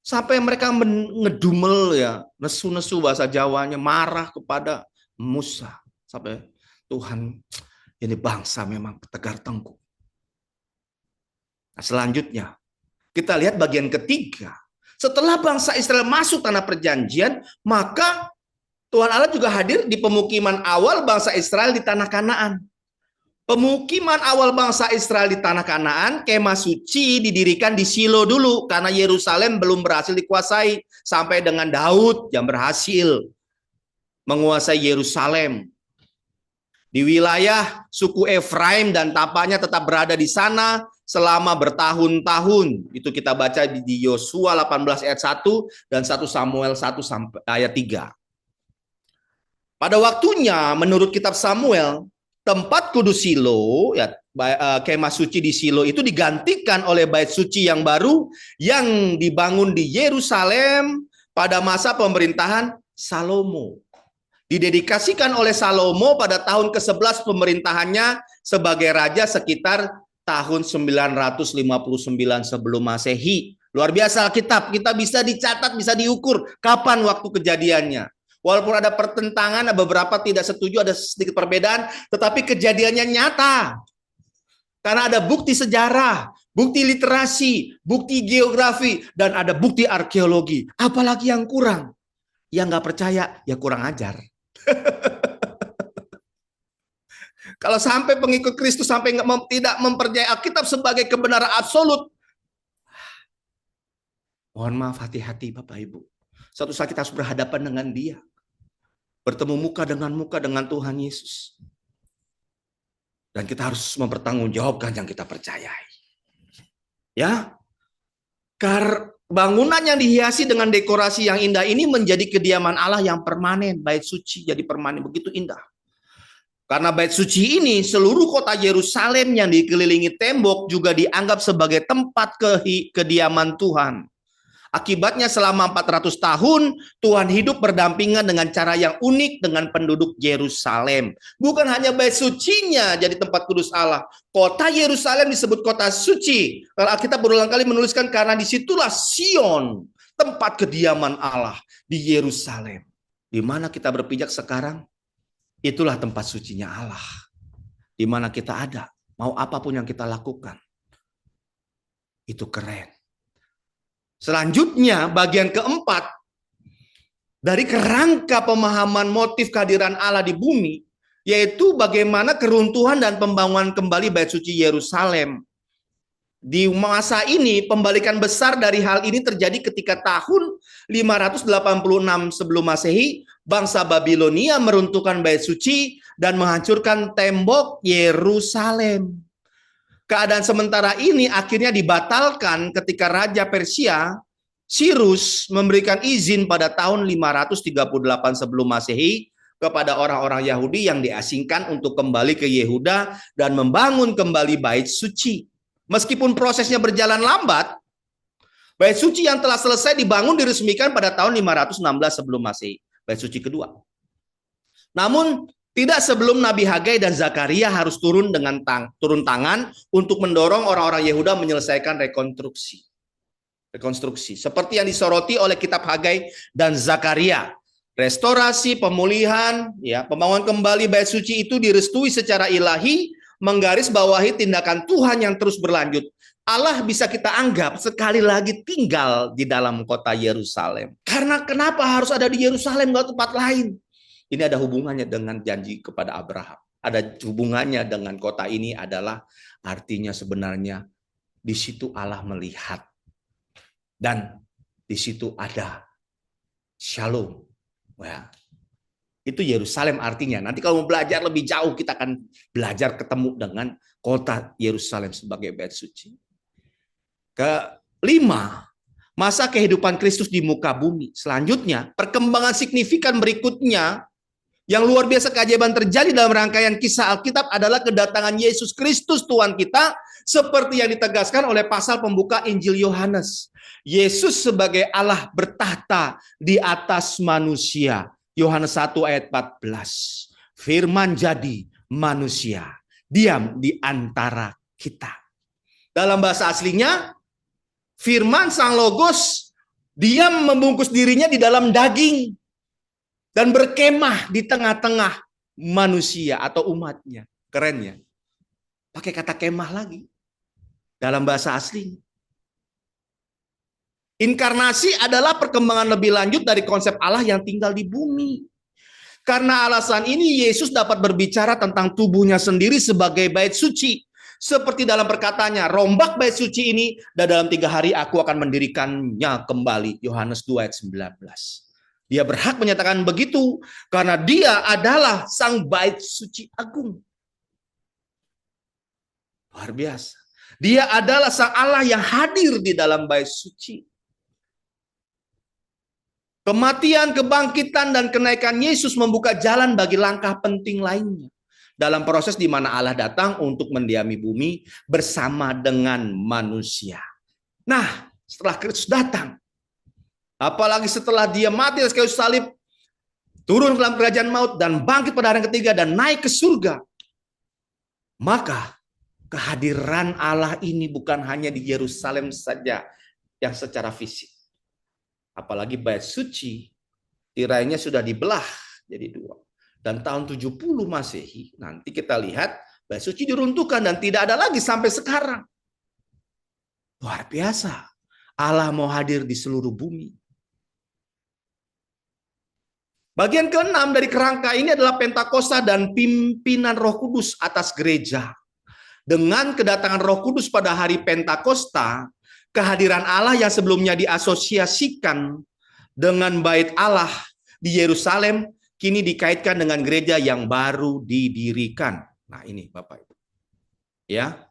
Sampai mereka ngedumel ya. Nesu-nesu bahasa Jawanya. Marah kepada Musa. Sampai Tuhan, ini bangsa memang tegar tengkuk. Nah, selanjutnya, kita lihat bagian ketiga. Setelah bangsa Israel masuk tanah perjanjian, maka Tuhan Allah juga hadir di pemukiman awal bangsa Israel di tanah Kanaan. Pemukiman awal bangsa Israel di tanah Kanaan, kemah suci didirikan di Shilo dulu, karena Yerusalem belum berhasil dikuasai, sampai dengan Daud yang berhasil menguasai Yerusalem. Di wilayah suku Efraim dan tapanya tetap berada di sana selama bertahun-tahun. Itu kita baca di Yosua 18 ayat 1 dan 1 Samuel 1 sampai ayat 3. Pada waktunya menurut kitab Samuel, tempat kudus Shilo, ya, kemah suci di Shilo itu digantikan oleh bait suci yang baru yang dibangun di Yerusalem pada masa pemerintahan Salomo. Didedikasikan oleh Salomo pada tahun ke-11 pemerintahannya sebagai raja sekitar tahun 959 sebelum Masehi. Luar biasa Alkitab, kita bisa dicatat, bisa diukur kapan waktu kejadiannya. Walaupun ada pertentangan, ada beberapa tidak setuju, ada sedikit perbedaan, tetapi kejadiannya nyata. Karena ada bukti sejarah, bukti literasi, bukti geografi, dan ada bukti arkeologi. Apalagi yang kurang? Yang nggak percaya, ya kurang ajar. Kalau sampai pengikut Kristus sampai tidak mempercayai Alkitab sebagai kebenaran absolut, mohon maaf, hati-hati Bapak Ibu. Suatu saat kita harus berhadapan dengan Dia, bertemu muka dengan Tuhan Yesus, dan kita harus mempertanggungjawabkan yang kita percayai. Ya, bangunan yang dihiasi dengan dekorasi yang indah ini menjadi kediaman Allah yang permanen. Bait suci jadi permanen, begitu indah. Karena bait suci ini, seluruh kota Yerusalem yang dikelilingi tembok juga dianggap sebagai tempat kediaman Tuhan. Akibatnya selama 400 tahun, Tuhan hidup berdampingan dengan cara yang unik dengan penduduk Yerusalem. Bukan hanya bait sucinya jadi tempat kudus Allah. Kota Yerusalem disebut kota suci. Kalau Alkitab berulang kali menuliskan karena disitulah Sion, tempat kediaman Allah di Yerusalem. Di mana kita berpijak sekarang, itulah tempat sucinya Allah. Di mana kita ada, mau apapun yang kita lakukan. Itu keren. Selanjutnya, bagian keempat, dari kerangka pemahaman motif kehadiran Allah di bumi, yaitu bagaimana keruntuhan dan pembangunan kembali bait suci Yerusalem. Di masa ini, pembalikan besar dari hal ini terjadi ketika tahun 586 sebelum Masehi, bangsa Babilonia meruntuhkan bait suci dan menghancurkan tembok Yerusalem. Keadaan sementara ini akhirnya dibatalkan ketika Raja Persia, Cyrus, memberikan izin pada tahun 538 sebelum Masehi kepada orang-orang Yahudi yang diasingkan untuk kembali ke Yehuda dan membangun kembali bait suci. Meskipun prosesnya berjalan lambat, Bait suci yang telah selesai dibangun diresmikan pada tahun 516 sebelum Masehi. Bait suci kedua. Namun tidak sebelum Nabi Hagai dan Zakaria harus turun tangan untuk mendorong orang-orang Yehuda menyelesaikan rekonstruksi. Seperti yang disoroti oleh kitab Hagai dan Zakaria. Restorasi, pemulihan, ya, pembangunan kembali bait suci itu direstui secara ilahi, menggarisbawahi tindakan Tuhan yang terus berlanjut. Allah bisa kita anggap sekali lagi tinggal di dalam kota Yerusalem. Karena kenapa harus ada di Yerusalem, nggak tempat lain? Ini ada hubungannya dengan janji kepada Abraham. Ada hubungannya dengan kota ini adalah artinya sebenarnya di situ Allah melihat. Dan di situ ada shalom. Ya. Itu Yerusalem artinya. Nanti kalau mau belajar lebih jauh, kita akan belajar ketemu dengan kota Yerusalem sebagai bait suci. Kelima, masa kehidupan Kristus di muka bumi. Selanjutnya, perkembangan signifikan berikutnya yang luar biasa keajaiban terjadi dalam rangkaian kisah Alkitab adalah kedatangan Yesus Kristus Tuhan kita, seperti yang ditegaskan oleh pasal pembuka Injil Yohanes. Yesus sebagai Allah bertahta di atas manusia. Yohanes 1 ayat 14. Firman jadi manusia, diam di antara kita. Dalam bahasa aslinya, firman sang logos diam membungkus dirinya di dalam daging dan berkemah di tengah-tengah manusia atau umatnya. Keren ya? Pakai kata kemah lagi dalam bahasa asli. Inkarnasi adalah perkembangan lebih lanjut dari konsep Allah yang tinggal di bumi. Karena alasan ini Yesus dapat berbicara tentang tubuhnya sendiri sebagai bait suci. Seperti dalam perkataannya, rombak bait suci ini dan dalam 3 hari aku akan mendirikannya kembali. Yohanes 2 ayat 19. Dia berhak menyatakan begitu karena dia adalah sang bait suci agung. Luar biasa. Dia adalah sang Allah yang hadir di dalam bait suci. Kematian, kebangkitan, dan kenaikan Yesus membuka jalan bagi langkah penting lainnya. Dalam proses di mana Allah datang untuk mendiami bumi bersama dengan manusia. Nah, setelah Kristus datang, apalagi setelah dia mati di kayu salib, turun ke dalam kerajaan maut, dan bangkit pada hari ketiga, dan naik ke surga. Maka, kehadiran Allah ini bukan hanya di Yerusalem saja yang secara fisik. Apalagi bait suci, tirainya sudah dibelah jadi 2. Dan tahun 70 Masehi, nanti kita lihat bait suci diruntuhkan dan tidak ada lagi sampai sekarang. Luar biasa. Allah mau hadir di seluruh bumi. Bagian ke-6 dari kerangka ini adalah Pentakosta dan pimpinan Roh Kudus atas gereja. Dengan kedatangan Roh Kudus pada hari Pentakosta, kehadiran Allah yang sebelumnya diasosiasikan dengan bait Allah di Yerusalem kini dikaitkan dengan gereja yang baru didirikan. Nah, ini Bapak Ibu. Ya.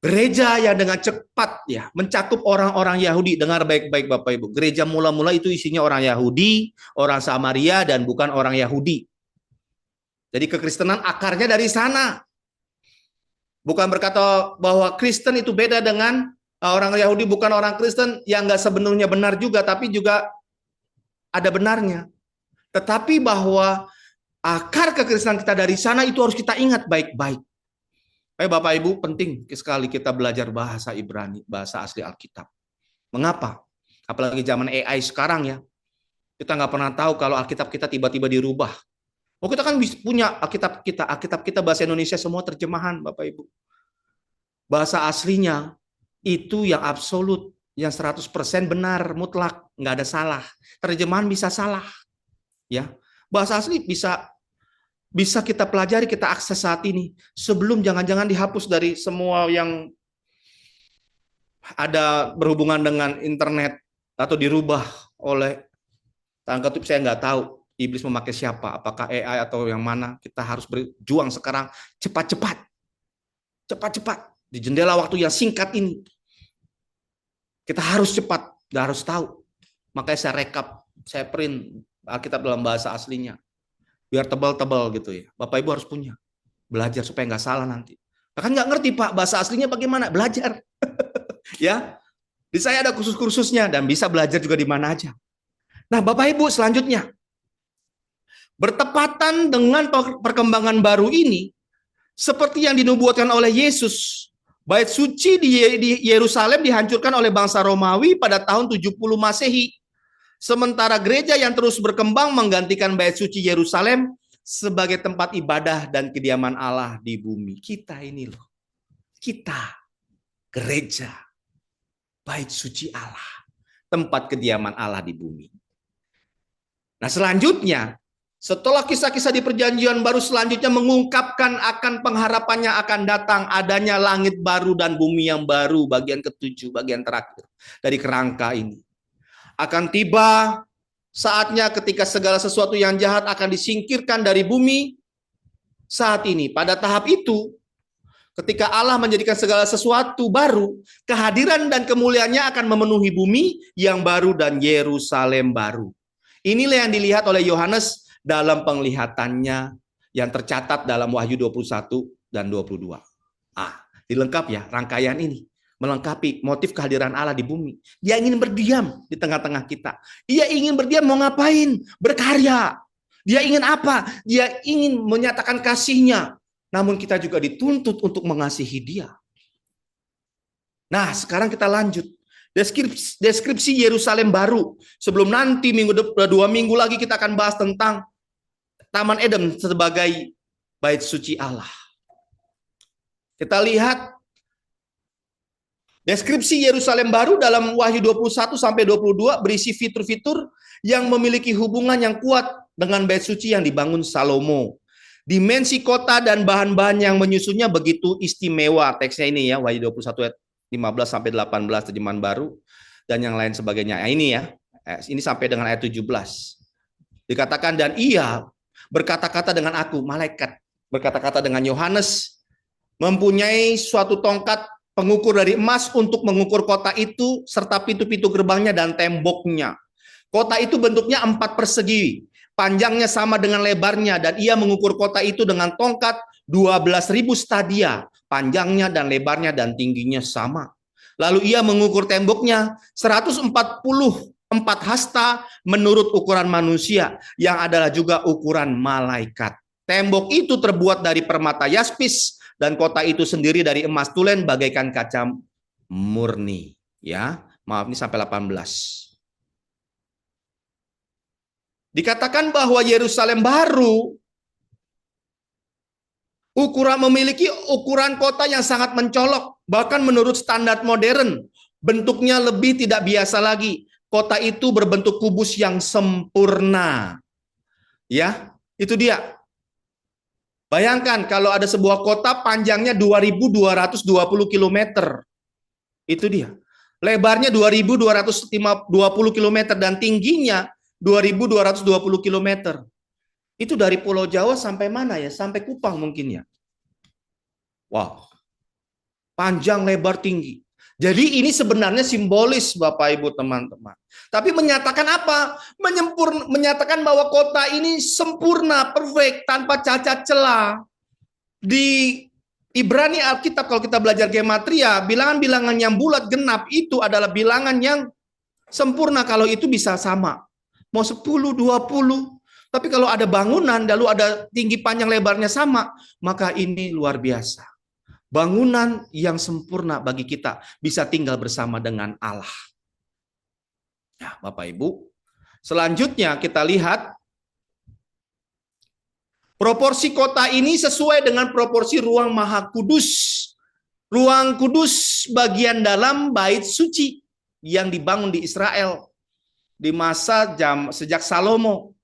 Gereja yang dengan cepat ya mencakup orang-orang Yahudi. Dengar baik-baik Bapak Ibu. Gereja mula-mula itu isinya orang Yahudi, orang Samaria, dan bukan orang Yahudi. Jadi kekristenan akarnya dari sana. Bukan berkata bahwa Kristen itu beda dengan orang Yahudi, bukan orang Kristen yang nggak sebenarnya benar juga, tapi juga ada benarnya. Tetapi bahwa akar kekristenan kita dari sana itu harus kita ingat baik-baik. Bapak Ibu, penting sekali kita belajar bahasa Ibrani, bahasa asli Alkitab. Mengapa? Apalagi zaman AI sekarang ya. Kita nggak pernah tahu kalau Alkitab kita tiba-tiba dirubah. Oh, kita kan punya Alkitab kita bahasa Indonesia semua terjemahan, Bapak Ibu. Bahasa aslinya itu yang absolut, yang 100% benar, mutlak, nggak ada salah. Terjemahan bisa salah. Ya. Bahasa asli bisa kita pelajari, kita akses saat ini. Sebelum jangan-jangan dihapus dari semua yang ada berhubungan dengan internet atau dirubah oleh tanda kutip, saya nggak tahu. Iblis memakai siapa? Apakah AI atau yang mana? Kita harus berjuang sekarang cepat-cepat. Cepat-cepat. Di jendela waktu yang singkat ini. Kita harus cepat. Dan harus tahu. Makanya saya rekap. Saya print Alkitab dalam bahasa aslinya. Biar tebal-tebal gitu ya. Bapak Ibu harus punya. Belajar supaya nggak salah nanti. Kan nggak ngerti Pak bahasa aslinya bagaimana? Belajar. Ya, di saya ada kursus-kursusnya dan bisa belajar juga di mana aja. Nah, Bapak Ibu, selanjutnya bertepatan dengan perkembangan baru ini, seperti yang dinubuatkan oleh Yesus, bait suci di Yerusalem dihancurkan oleh bangsa Romawi pada tahun 70 Masehi. Sementara gereja yang terus berkembang menggantikan bait suci Yerusalem sebagai tempat ibadah dan kediaman Allah di bumi. Kita ini loh, kita gereja, bait suci Allah, tempat kediaman Allah di bumi. Nah, selanjutnya, setelah kisah-kisah di perjanjian baru selanjutnya mengungkapkan akan pengharapannya akan datang adanya langit baru dan bumi yang baru, bagian ketujuh, bagian terakhir dari kerangka ini. Akan tiba saatnya ketika segala sesuatu yang jahat akan disingkirkan dari bumi. Saat ini, pada tahap itu, ketika Allah menjadikan segala sesuatu baru, kehadiran dan kemuliaannya akan memenuhi bumi yang baru dan Yerusalem baru. Inilah yang dilihat oleh Yohanes dalam penglihatannya yang tercatat dalam Wahyu 21 dan 22. Dilengkap ya rangkaian ini. Melengkapi motif kehadiran Allah di bumi. Dia ingin berdiam di tengah-tengah kita. Dia ingin berdiam mau ngapain? Berkarya. Dia ingin apa? Dia ingin menyatakan kasihnya. Namun kita juga dituntut untuk mengasihi dia. Nah, sekarang kita lanjut. Deskripsi Yerusalem baru. Sebelum nanti 2 minggu lagi kita akan bahas tentang Taman Eden sebagai bait suci Allah. Kita lihat deskripsi Yerusalem baru dalam Wahyu 21 sampai 22 berisi fitur-fitur yang memiliki hubungan yang kuat dengan bait suci yang dibangun Salomo. Dimensi kota dan bahan-bahan yang menyusunnya begitu istimewa. Teksnya ini ya, Wahyu 21 ayat 15 sampai 18 terjemahan baru dan yang lain sebagainya. Nah, ini ya. Ini sampai dengan ayat 17. Dikatakan dan ia berkata-kata dengan aku, malaikat berkata-kata dengan Yohanes, mempunyai suatu tongkat pengukur dari emas untuk mengukur kota itu serta pintu-pintu gerbangnya dan temboknya. Kota itu bentuknya 4 persegi, panjangnya sama dengan lebarnya, dan ia mengukur kota itu dengan tongkat 12.000 stadia, panjangnya dan lebarnya dan tingginya sama. Lalu ia mengukur temboknya 144 hasta menurut ukuran manusia, yang adalah juga ukuran malaikat. Tembok itu terbuat dari permata yaspis, dan kota itu sendiri dari emas tulen bagaikan kaca murni. Ya, maaf ini sampai 18. Dikatakan bahwa Yerusalem baru memiliki ukuran kota yang sangat mencolok, bahkan menurut standar modern, bentuknya lebih tidak biasa lagi. Kota itu berbentuk kubus yang sempurna. Ya, itu dia. Bayangkan kalau ada sebuah kota panjangnya 2.220 km. Itu dia. Lebarnya 2.220 km dan tingginya 2.220 km. Itu dari Pulau Jawa sampai mana ya? Sampai Kupang mungkin ya. Wow. Panjang, lebar, tinggi. Jadi ini sebenarnya simbolis Bapak Ibu teman-teman. Tapi menyatakan apa? Menyatakan bahwa kota ini sempurna, perfect, tanpa cacat celah. Di Ibrani Alkitab kalau kita belajar gematria, bilangan-bilangan yang bulat genap itu adalah bilangan yang sempurna kalau itu bisa sama. Mau 10, 20. Tapi kalau ada bangunan, lalu ada tinggi panjang lebarnya sama, maka ini luar biasa. Bangunan yang sempurna bagi kita bisa tinggal bersama dengan Allah. Ya, Bapak Ibu. Selanjutnya kita lihat proporsi kota ini sesuai dengan proporsi ruang Maha Kudus. Ruang kudus bagian dalam bait suci yang dibangun di Israel di masa sejak Salomo.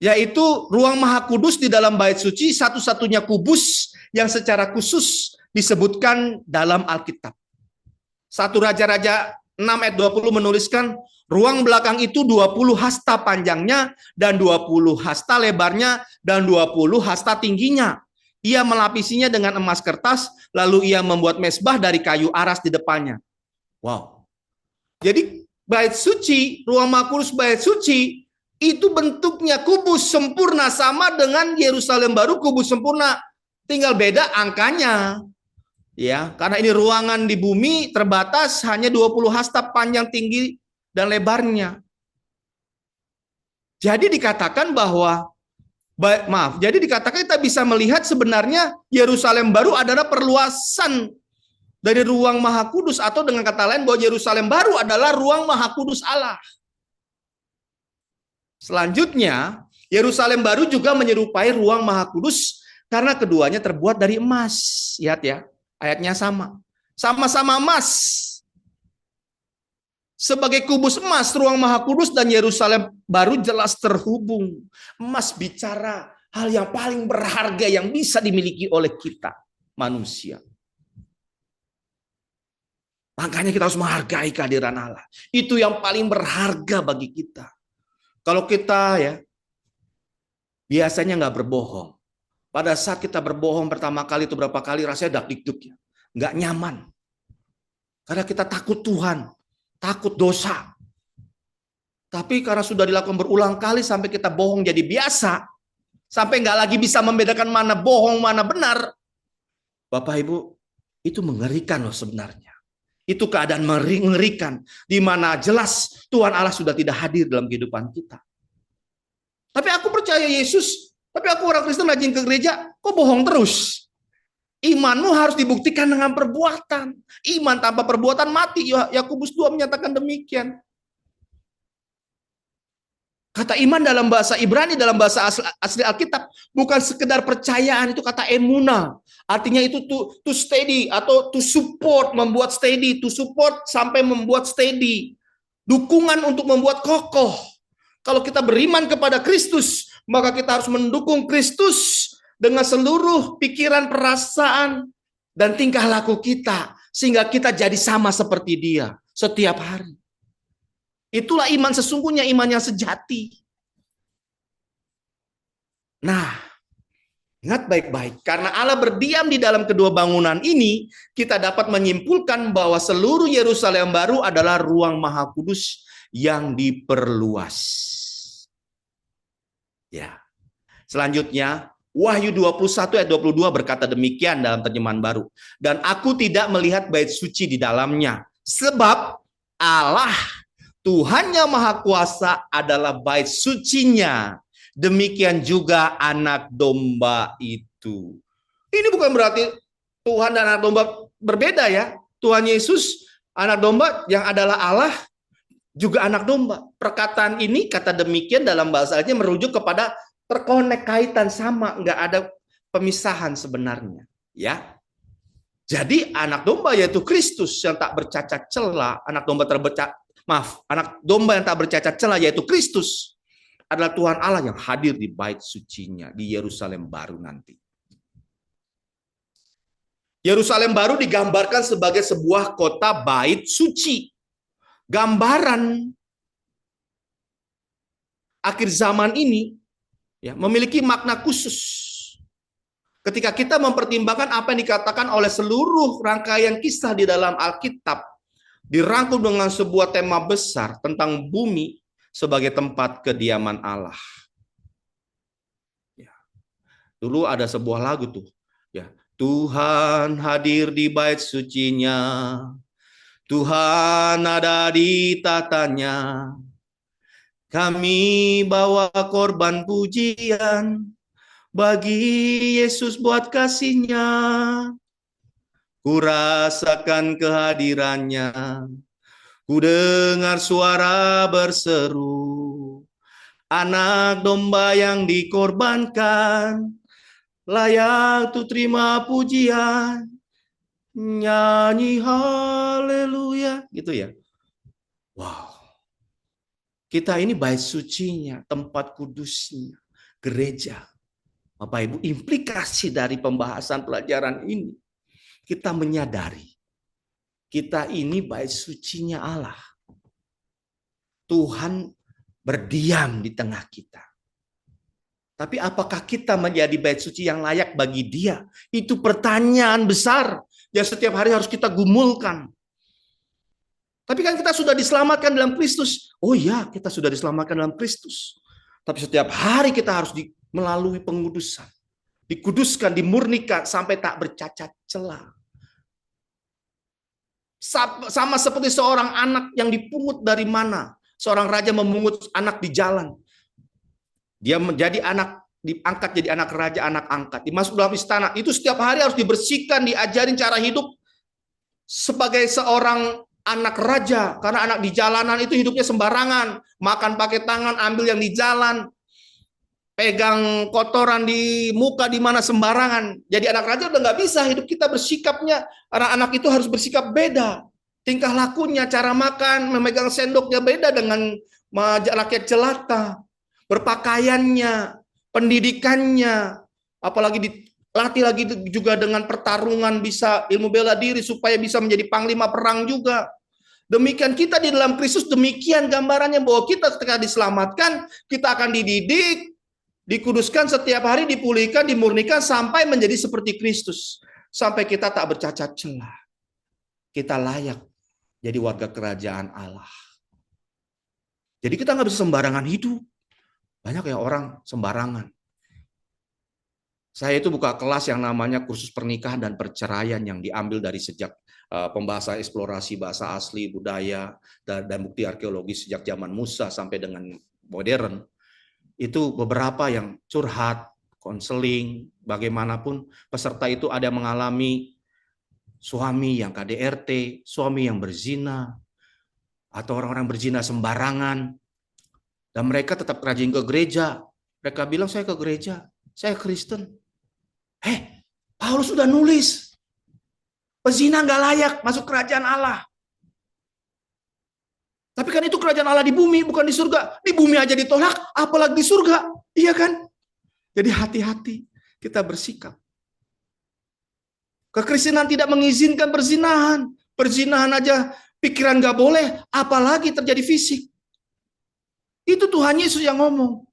Yaitu ruang Maha Kudus di dalam bait suci satu-satunya kubus yang secara khusus disebutkan dalam Alkitab. 1 Raja-Raja 6 ayat 20 menuliskan, ruang belakang itu 20 hasta panjangnya dan 20 hasta lebarnya dan 20 hasta tingginya. Ia melapisinya dengan emas kertas, lalu ia membuat mezbah dari kayu aras di depannya. Wow. Jadi bait suci, ruang Maha Kudus bait suci, itu bentuknya kubus sempurna sama dengan Yerusalem baru kubus sempurna. Tinggal beda angkanya. Ya, karena ini ruangan di bumi terbatas, hanya 20 hasta panjang, tinggi, dan lebarnya. Jadi dikatakan bahwa jadi dikatakan kita bisa melihat sebenarnya Yerusalem baru adalah perluasan dari ruang Maha Kudus, atau dengan kata lain bahwa Yerusalem baru adalah ruang Maha Kudus Allah. Selanjutnya, Yerusalem baru juga menyerupai ruang Maha Kudus karena keduanya terbuat dari emas. Lihat ya, ayatnya sama. Sama-sama emas. Sebagai kubus emas, ruang Maha Kudus dan Yerusalem baru jelas terhubung. Emas bicara hal yang paling berharga yang bisa dimiliki oleh kita, manusia. Makanya kita harus menghargai kehadiran Allah. Itu yang paling berharga bagi kita. Kalau kita ya biasanya nggak berbohong. Pada saat kita berbohong pertama kali itu berapa kali rasanya dak-dikduk ya. Nggak nyaman. Karena kita takut Tuhan. Takut dosa. Tapi karena sudah dilakukan berulang kali sampai kita bohong jadi biasa, sampai nggak lagi bisa membedakan mana bohong, mana benar. Bapak Ibu, itu mengerikan loh sebenarnya. Itu keadaan mengerikan, di mana jelas Tuhan Allah sudah tidak hadir dalam kehidupan kita. Tapi aku percaya Yesus, tapi aku orang Kristen rajin ke gereja, kok bohong terus? Imanmu harus dibuktikan dengan perbuatan. Iman tanpa perbuatan mati. Yakobus 2 menyatakan demikian. Kata iman dalam bahasa Ibrani, dalam bahasa asli Alkitab, bukan sekedar percayaan, itu kata emuna. Artinya itu to steady atau to support, membuat steady, to support sampai membuat steady. Dukungan untuk membuat kokoh. Kalau kita beriman kepada Kristus, maka kita harus mendukung Kristus dengan seluruh pikiran, perasaan, dan tingkah laku kita. Sehingga kita jadi sama seperti Dia setiap hari. Itulah iman sesungguhnya, iman yang sejati. Nah, ingat baik-baik. Karena Allah berdiam di dalam kedua bangunan ini, kita dapat menyimpulkan bahwa seluruh Yerusalem baru adalah ruang Maha Kudus yang diperluas. Ya. Selanjutnya, Wahyu 21 ayat 22 berkata demikian dalam terjemahan baru. Dan aku tidak melihat bait suci di dalamnya. Sebab Allah, Tuhan yang Maha Kuasa adalah bait sucinya. Demikian juga anak domba itu. Ini bukan berarti Tuhan dan anak domba berbeda ya. Tuhan Yesus, anak domba yang adalah Allah, juga anak domba. Perkataan ini, kata demikian dalam bahasanya merujuk kepada terkonek, kaitan, sama, nggak ada pemisahan sebenarnya, ya. Jadi anak domba yaitu Kristus yang tak bercacat celah, anak domba anak domba yang tak bercacat celah yaitu Kristus adalah Tuhan Allah yang hadir di bait sucinya di Yerusalem baru nanti. Yerusalem baru digambarkan sebagai sebuah kota bait suci. Gambaran akhir zaman ini ya, memiliki makna khusus. Ketika kita mempertimbangkan apa yang dikatakan oleh seluruh rangkaian kisah di dalam Alkitab, dirangkum dengan sebuah tema besar tentang bumi sebagai tempat kediaman Allah. Ya. Dulu ada sebuah lagu tuh, ya. Tuhan hadir di bait sucinya, Tuhan ada di tatanya. Kami bawa korban pujian bagi Yesus buat kasihnya. Ku rasakan kehadirannya, ku dengar suara berseru. Anak domba yang dikorbankan, layak tuh terima pujian. Nyanyi haleluya, gitu ya. Wow. Kita ini bait sucinya, tempat kudusnya, gereja. Bapak Ibu, implikasi dari pembahasan pelajaran ini, kita menyadari, kita ini bait sucinya Allah. Tuhan berdiam di tengah kita. Tapi apakah kita menjadi bait suci yang layak bagi Dia? Itu pertanyaan besar yang setiap hari harus kita gumulkan. Tapi kan kita sudah diselamatkan dalam Kristus. Oh ya, kita sudah diselamatkan dalam Kristus. Tapi setiap hari kita harus melalui pengudusan. Dikuduskan, dimurnikan sampai tak bercacat celah. Sama seperti seorang anak yang dipungut dari mana. Seorang raja memungut anak di jalan. Dia menjadi anak, diangkat jadi anak raja, anak angkat. Dimasuk dalam istana. Itu setiap hari harus dibersihkan, diajarin cara hidup sebagai seorang anak raja. Karena anak di jalanan itu hidupnya sembarangan. Makan pakai tangan, ambil yang di jalan. Pegang kotoran di muka di mana sembarangan. Jadi anak raja udah nggak bisa hidup kita bersikapnya. Anak-anak itu harus bersikap beda. Tingkah lakunya, cara makan, memegang sendoknya beda dengan rakyat jelata. Berpakaiannya, pendidikannya, apalagi dilatih lagi juga dengan pertarungan, bisa ilmu bela diri supaya bisa menjadi panglima perang juga. Demikian kita di dalam Kristus, demikian gambarannya bahwa kita ketika diselamatkan, kita akan dididik, dikuduskan setiap hari, dipulihkan, dimurnikan sampai menjadi seperti Kristus. Sampai kita tak bercacat celah. Kita layak jadi warga kerajaan Allah. Jadi kita nggak bisa sembarangan hidup. Banyak ya orang sembarangan. Saya itu buka kelas yang namanya kursus pernikahan dan perceraian yang diambil dari sejak pembahasan eksplorasi bahasa asli, budaya, dan bukti arkeologi sejak zaman Musa sampai dengan modern. Itu beberapa yang curhat, konseling, bagaimanapun peserta itu ada mengalami suami yang KDRT, suami yang berzina, atau orang-orang berzina sembarangan, dan mereka tetap rajin ke gereja. Mereka bilang, saya ke gereja, saya Kristen. Paulus sudah nulis, pezina nggak layak masuk kerajaan Allah. Tapi kan itu kerajaan Allah di bumi, bukan di surga. Di bumi aja ditolak, apalagi di surga. Iya kan? Jadi hati-hati kita bersikap. Kekristenan tidak mengizinkan perzinahan. Perzinahan aja pikiran nggak boleh, apalagi terjadi fisik. Itu Tuhan Yesus yang ngomong.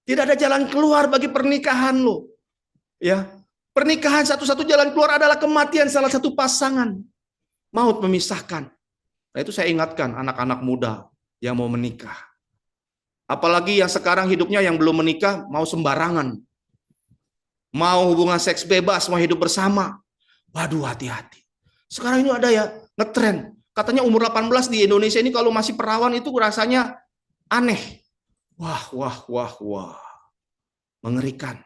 Tidak ada jalan keluar bagi pernikahan lo. Ya, pernikahan satu-satu jalan keluar adalah kematian salah satu pasangan. Maut memisahkan. Nah, itu saya ingatkan anak-anak muda yang mau menikah. Apalagi yang sekarang hidupnya yang belum menikah, mau sembarangan. Mau hubungan seks bebas, mau hidup bersama. Waduh, hati-hati. Sekarang ini ada ya, ngetren. Katanya umur 18 di Indonesia ini kalau masih perawan itu rasanya aneh. Wah. Mengerikan.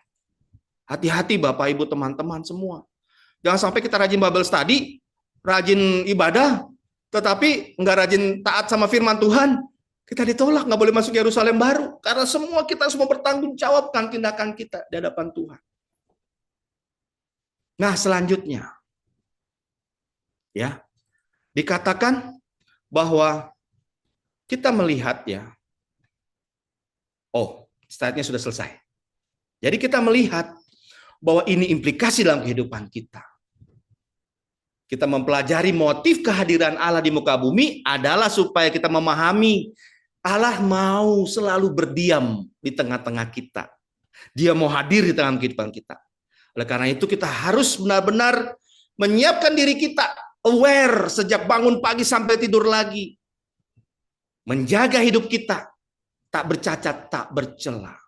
Hati-hati Bapak, Ibu, teman-teman semua. Jangan sampai kita rajin Bible study, rajin ibadah, tetapi nggak rajin taat sama firman Tuhan, kita ditolak, nggak boleh masuk Yerusalem baru. Karena semua kita semua bertanggung jawabkan tindakan kita di hadapan Tuhan. Nah, selanjutnya, ya, dikatakan bahwa kita melihat ya, slide-nya sudah selesai. Jadi kita melihat bahwa ini implikasi dalam kehidupan kita. Kita mempelajari motif kehadiran Allah di muka bumi adalah supaya kita memahami Allah mau selalu berdiam di tengah-tengah kita. Dia mau hadir di tengah kehidupan kita. Oleh karena itu kita harus benar-benar menyiapkan diri kita, aware sejak bangun pagi sampai tidur lagi. Menjaga hidup kita, tak bercacat, tak bercela.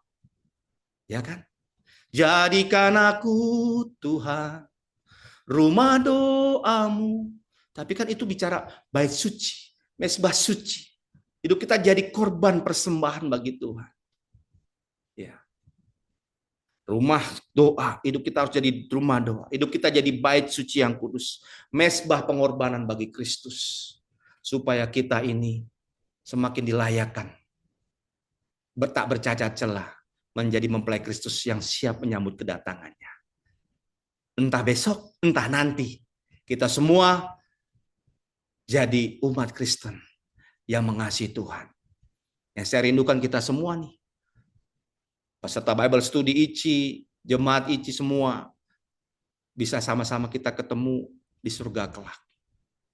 Ya kan? Jadikan aku Tuhan rumah doamu. Tapi kan itu bicara bait suci, mezbah suci. Hidup kita jadi korban persembahan bagi Tuhan. Ya. Rumah doa, hidup kita harus jadi rumah doa. Hidup kita jadi bait suci yang kudus. Mezbah pengorbanan bagi Kristus. Supaya kita ini semakin dilayakkan. Tak bercacat celah. Menjadi mempelai Kristus yang siap menyambut kedatangannya. Entah besok, entah nanti. Kita semua jadi umat Kristen yang mengasihi Tuhan. Yang saya rindukan kita semua nih. Peserta Bible Study ICI, jemaat ICI semua. Bisa sama-sama kita ketemu di surga kelak.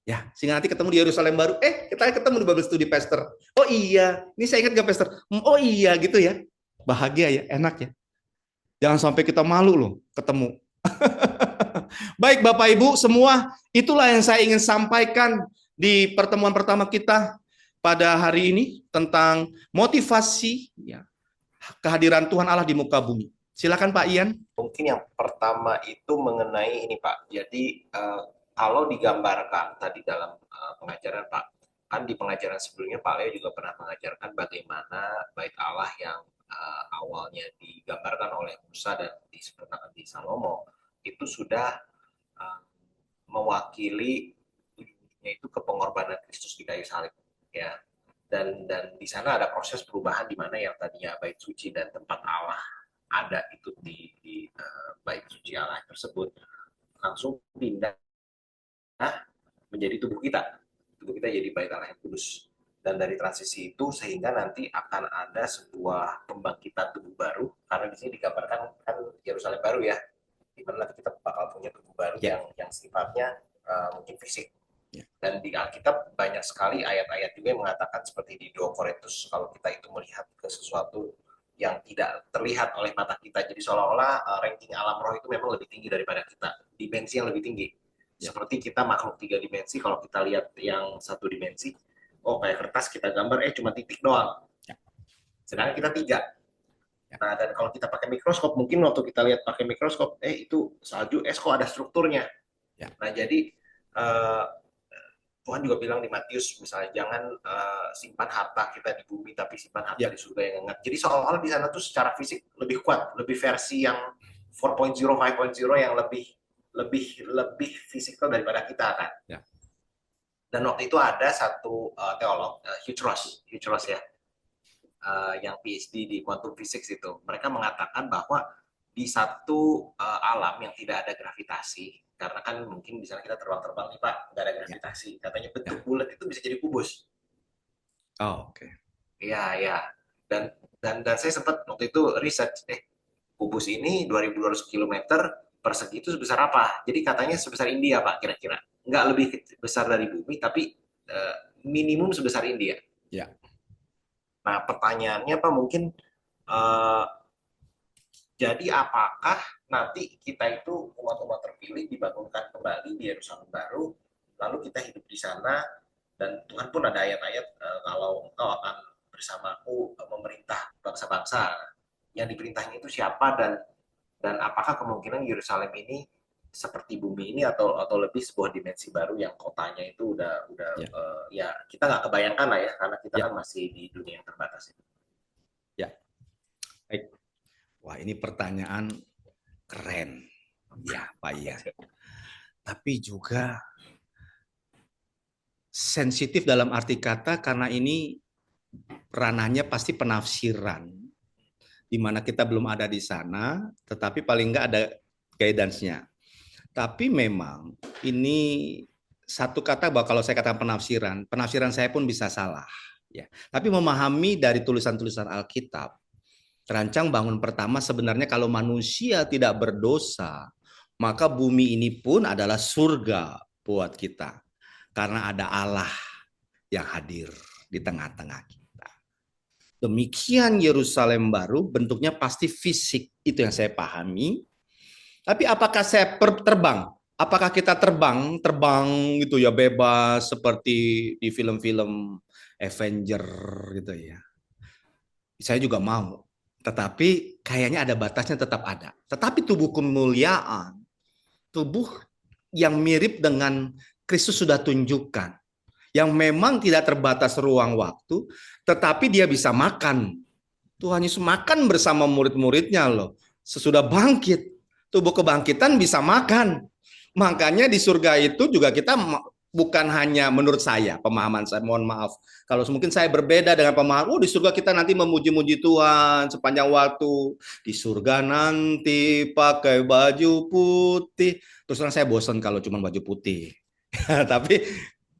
Ya, sehingga nanti ketemu di Yerusalem baru. Kita ketemu di Bible Study Pastor. Oh iya, ini saya ingat gak Pastor? Oh iya gitu ya. Bahagia ya, enak ya. Jangan sampai kita malu loh ketemu. Baik Bapak Ibu semua, itulah yang saya ingin sampaikan di pertemuan pertama kita pada hari ini tentang motivasi ya, kehadiran Tuhan Allah di muka bumi. Silakan Pak Ian. Mungkin yang pertama itu mengenai ini Pak. Jadi kalau digambarkan tadi dalam pengajaran Pak, kan di pengajaran sebelumnya Pak Leo juga pernah mengajarkan bagaimana bait Allah yang awalnya digambarkan oleh Musa dan disempurnakan di Salomo itu sudah uh, mewakili ujungnya itu ke pengorbanan Kristus di kayu salib, ya. Dan di sana ada proses perubahan di mana yang tadinya bait suci dan tempat Allah ada itu di bait suci Allah tersebut langsung pindah menjadi tubuh kita. Tubuh kita jadi bait Allah yang kudus. Dan dari transisi itu sehingga nanti akan ada sebuah pembangkitan tubuh baru, karena di sini digambarkan kan Yerusalem baru ya, di mana nanti kita bakal punya tubuh baru Ya, yang sifatnya mungkin fisik. ya, Dan di Alkitab banyak sekali ayat-ayat juga yang mengatakan seperti di 2 Korintus, kalau kita itu melihat ke sesuatu yang tidak terlihat oleh mata kita, jadi seolah-olah ranking alam roh itu memang lebih tinggi daripada kita, dimensi yang lebih tinggi. ya, Seperti kita makhluk 3 dimensi, kalau kita lihat yang 1 dimensi, oh kayak kertas kita gambar, cuma titik doang. ya, Sedangkan kita 3. ya, Nah, dan kalau kita pakai mikroskop, mungkin waktu kita lihat pakai mikroskop, itu salju, kok ada strukturnya. ya, Nah, jadi uh, Tuhan juga bilang di Matius misalnya jangan simpan harta kita di bumi tapi simpan harta ya, di surga yang hangat. Jadi seolah-olah di sana tuh secara fisik lebih kuat, lebih versi yang 4.0, 5.0 yang lebih lebih lebih fisikal daripada kita kan. ya, Dan waktu itu ada satu teolog, Hugh Ross ya, yang PhD di quantum physics itu. Mereka mengatakan bahwa di satu alam yang tidak ada gravitasi, karena kan mungkin di sana kita terbang-terbang nih Pak, nggak ada ya, gravitasi. Katanya bentuk ya. bulat itu bisa jadi kubus. Oh, oke. Iya, iya. Dan saya sempat waktu itu research, kubus ini 2.200 kilometer persegi itu sebesar apa? Jadi katanya sebesar India Pak kira-kira. Nggak lebih besar dari bumi, tapi minimum sebesar India. Ya, Nah pertanyaannya Pak mungkin uh, jadi apakah nanti kita itu umat-umat terpilih dibangunkan kembali di Yerusalem baru, lalu kita hidup di sana, dan Tuhan pun ada ayat-ayat kalau engkau akan bersamaku memerintah bangsa-bangsa. Yang diperintahnya itu siapa, dan apakah kemungkinan Yerusalem ini seperti bumi ini atau lebih sebuah dimensi baru yang kotanya itu udah ya, ya kita nggak kebayangkan lah ya karena kita ya, kan masih di dunia yang terbatas itu. ya. Baik. Wah, ini pertanyaan keren. Ya, Pak Iya. Tapi juga sensitif dalam arti kata karena ini ranahnya pasti penafsiran. Di mana kita belum ada di sana, tetapi paling nggak ada guidance-nya. Tapi memang ini satu kata bahwa kalau saya katakan penafsiran, penafsiran saya pun bisa salah. Ya. Tapi memahami dari tulisan-tulisan Alkitab, terancang bangun pertama sebenarnya kalau manusia tidak berdosa, maka bumi ini pun adalah surga buat kita. Karena ada Allah yang hadir di tengah-tengah kita. Demikian Yerusalem baru bentuknya pasti fisik, itu yang saya pahami. Tapi apakah saya terbang? Apakah kita terbang gitu ya bebas seperti di film-film Avenger gitu ya? Saya juga mau. Tetapi kayaknya ada batasnya tetap ada. Tetapi tubuh kemuliaan, tubuh yang mirip dengan Kristus sudah tunjukkan. Yang memang tidak terbatas ruang waktu, tetapi dia bisa makan. Tuhan Yesus makan bersama murid-muridnya loh. Sesudah bangkit, tubuh kebangkitan bisa makan. Makanya di surga itu juga kita bukan hanya menurut saya, pemahaman saya, mohon maaf. Kalau mungkin saya berbeda dengan pemahaman, di surga kita nanti memuji-muji Tuhan sepanjang waktu. Di surga nanti pakai baju putih. Terus terang saya bosan kalau cuma baju putih. Tapi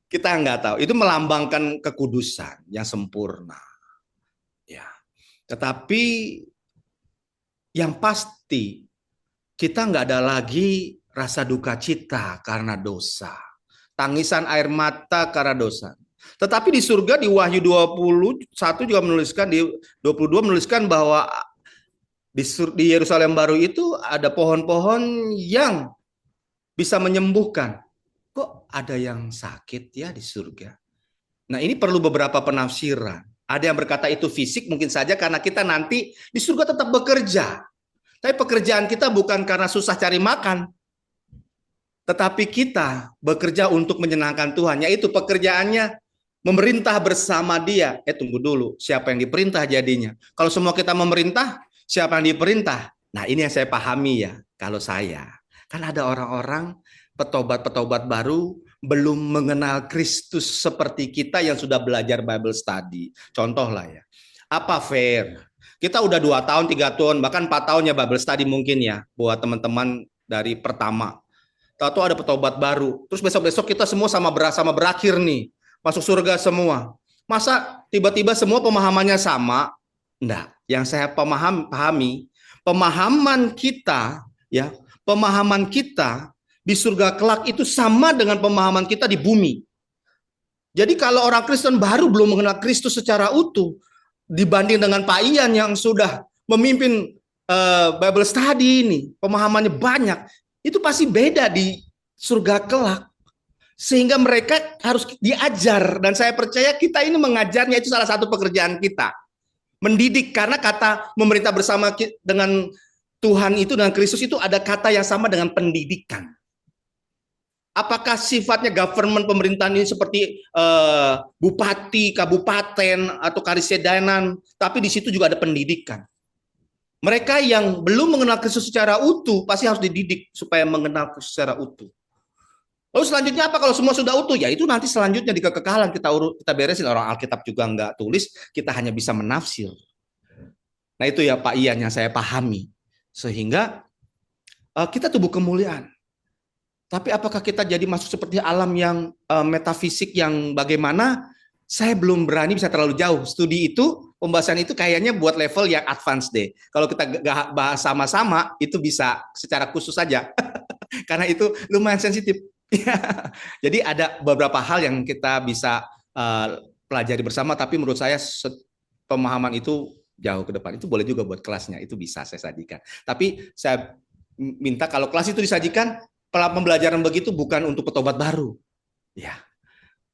kita nggak tahu. Itu melambangkan kekudusan yang sempurna. Ya. Tetapi yang pasti kita nggak ada lagi rasa duka cita karena dosa. Tangisan air mata karena dosa. Tetapi di surga di Wahyu 21 juga menuliskan, di 22 menuliskan bahwa di Yerusalem baru itu ada pohon-pohon yang bisa menyembuhkan. Kok ada yang sakit ya di surga? Nah ini perlu beberapa penafsiran. Ada yang berkata itu fisik mungkin saja karena kita nanti di surga tetap bekerja. Tapi pekerjaan kita bukan karena susah cari makan. Tetapi kita bekerja untuk menyenangkan Tuhan, yaitu pekerjaannya memerintah bersama Dia. Tunggu dulu, siapa yang diperintah jadinya? Kalau semua kita memerintah, siapa yang diperintah? Nah, ini yang saya pahami ya, kalau saya. Kan ada orang-orang petobat-petobat baru belum mengenal Kristus seperti kita yang sudah belajar Bible study. Contoh lah ya, apa fair? Kita udah 2 tahun, 3 tahun, bahkan 4 tahun ya Bible study mungkin ya, buat teman-teman dari pertama. Tahu ada petobat baru. Terus besok-besok kita semua sama berakhir nih. Masuk surga semua. Masa tiba-tiba semua pemahamannya sama? Enggak. Yang saya pahami, pemahaman kita ya, pemahaman kita di surga kelak itu sama dengan pemahaman kita di bumi. Jadi kalau orang Kristen baru belum mengenal Kristus secara utuh dibanding dengan Pak Ian yang sudah memimpin Bible study ini, pemahamannya banyak, itu pasti beda di surga kelak. Sehingga mereka harus diajar, dan saya percaya kita ini mengajarnya, itu salah satu pekerjaan kita. Mendidik, karena kata memerintah bersama dengan Tuhan itu, dengan Kristus itu ada kata yang sama dengan pendidikan. Apakah sifatnya government pemerintahan ini seperti bupati, kabupaten, atau karisedanan, tapi di situ juga ada pendidikan. Mereka yang belum mengenal Kristus secara utuh pasti harus dididik supaya mengenal Kristus secara utuh. Lalu selanjutnya apa kalau semua sudah utuh? Ya itu nanti selanjutnya di kekekalan kita beresin. Orang Alkitab juga nggak tulis, kita hanya bisa menafsir. Nah itu ya Pak Ian yang saya pahami. Sehingga kita tubuh kemuliaan. Tapi apakah kita jadi masuk seperti alam yang metafisik yang bagaimana? Saya belum berani bisa terlalu jauh. Studi itu, pembahasan itu kayaknya buat level yang advance deh. Kalau kita bahas sama-sama, itu bisa secara khusus saja. Karena itu lumayan sensitif. Jadi ada beberapa hal yang kita bisa pelajari bersama, tapi menurut saya pemahaman itu jauh ke depan. Itu boleh juga buat kelasnya, itu bisa saya sajikan. Tapi saya minta kalau kelas itu disajikan, pembelajaran begitu bukan untuk petobat baru. Ya,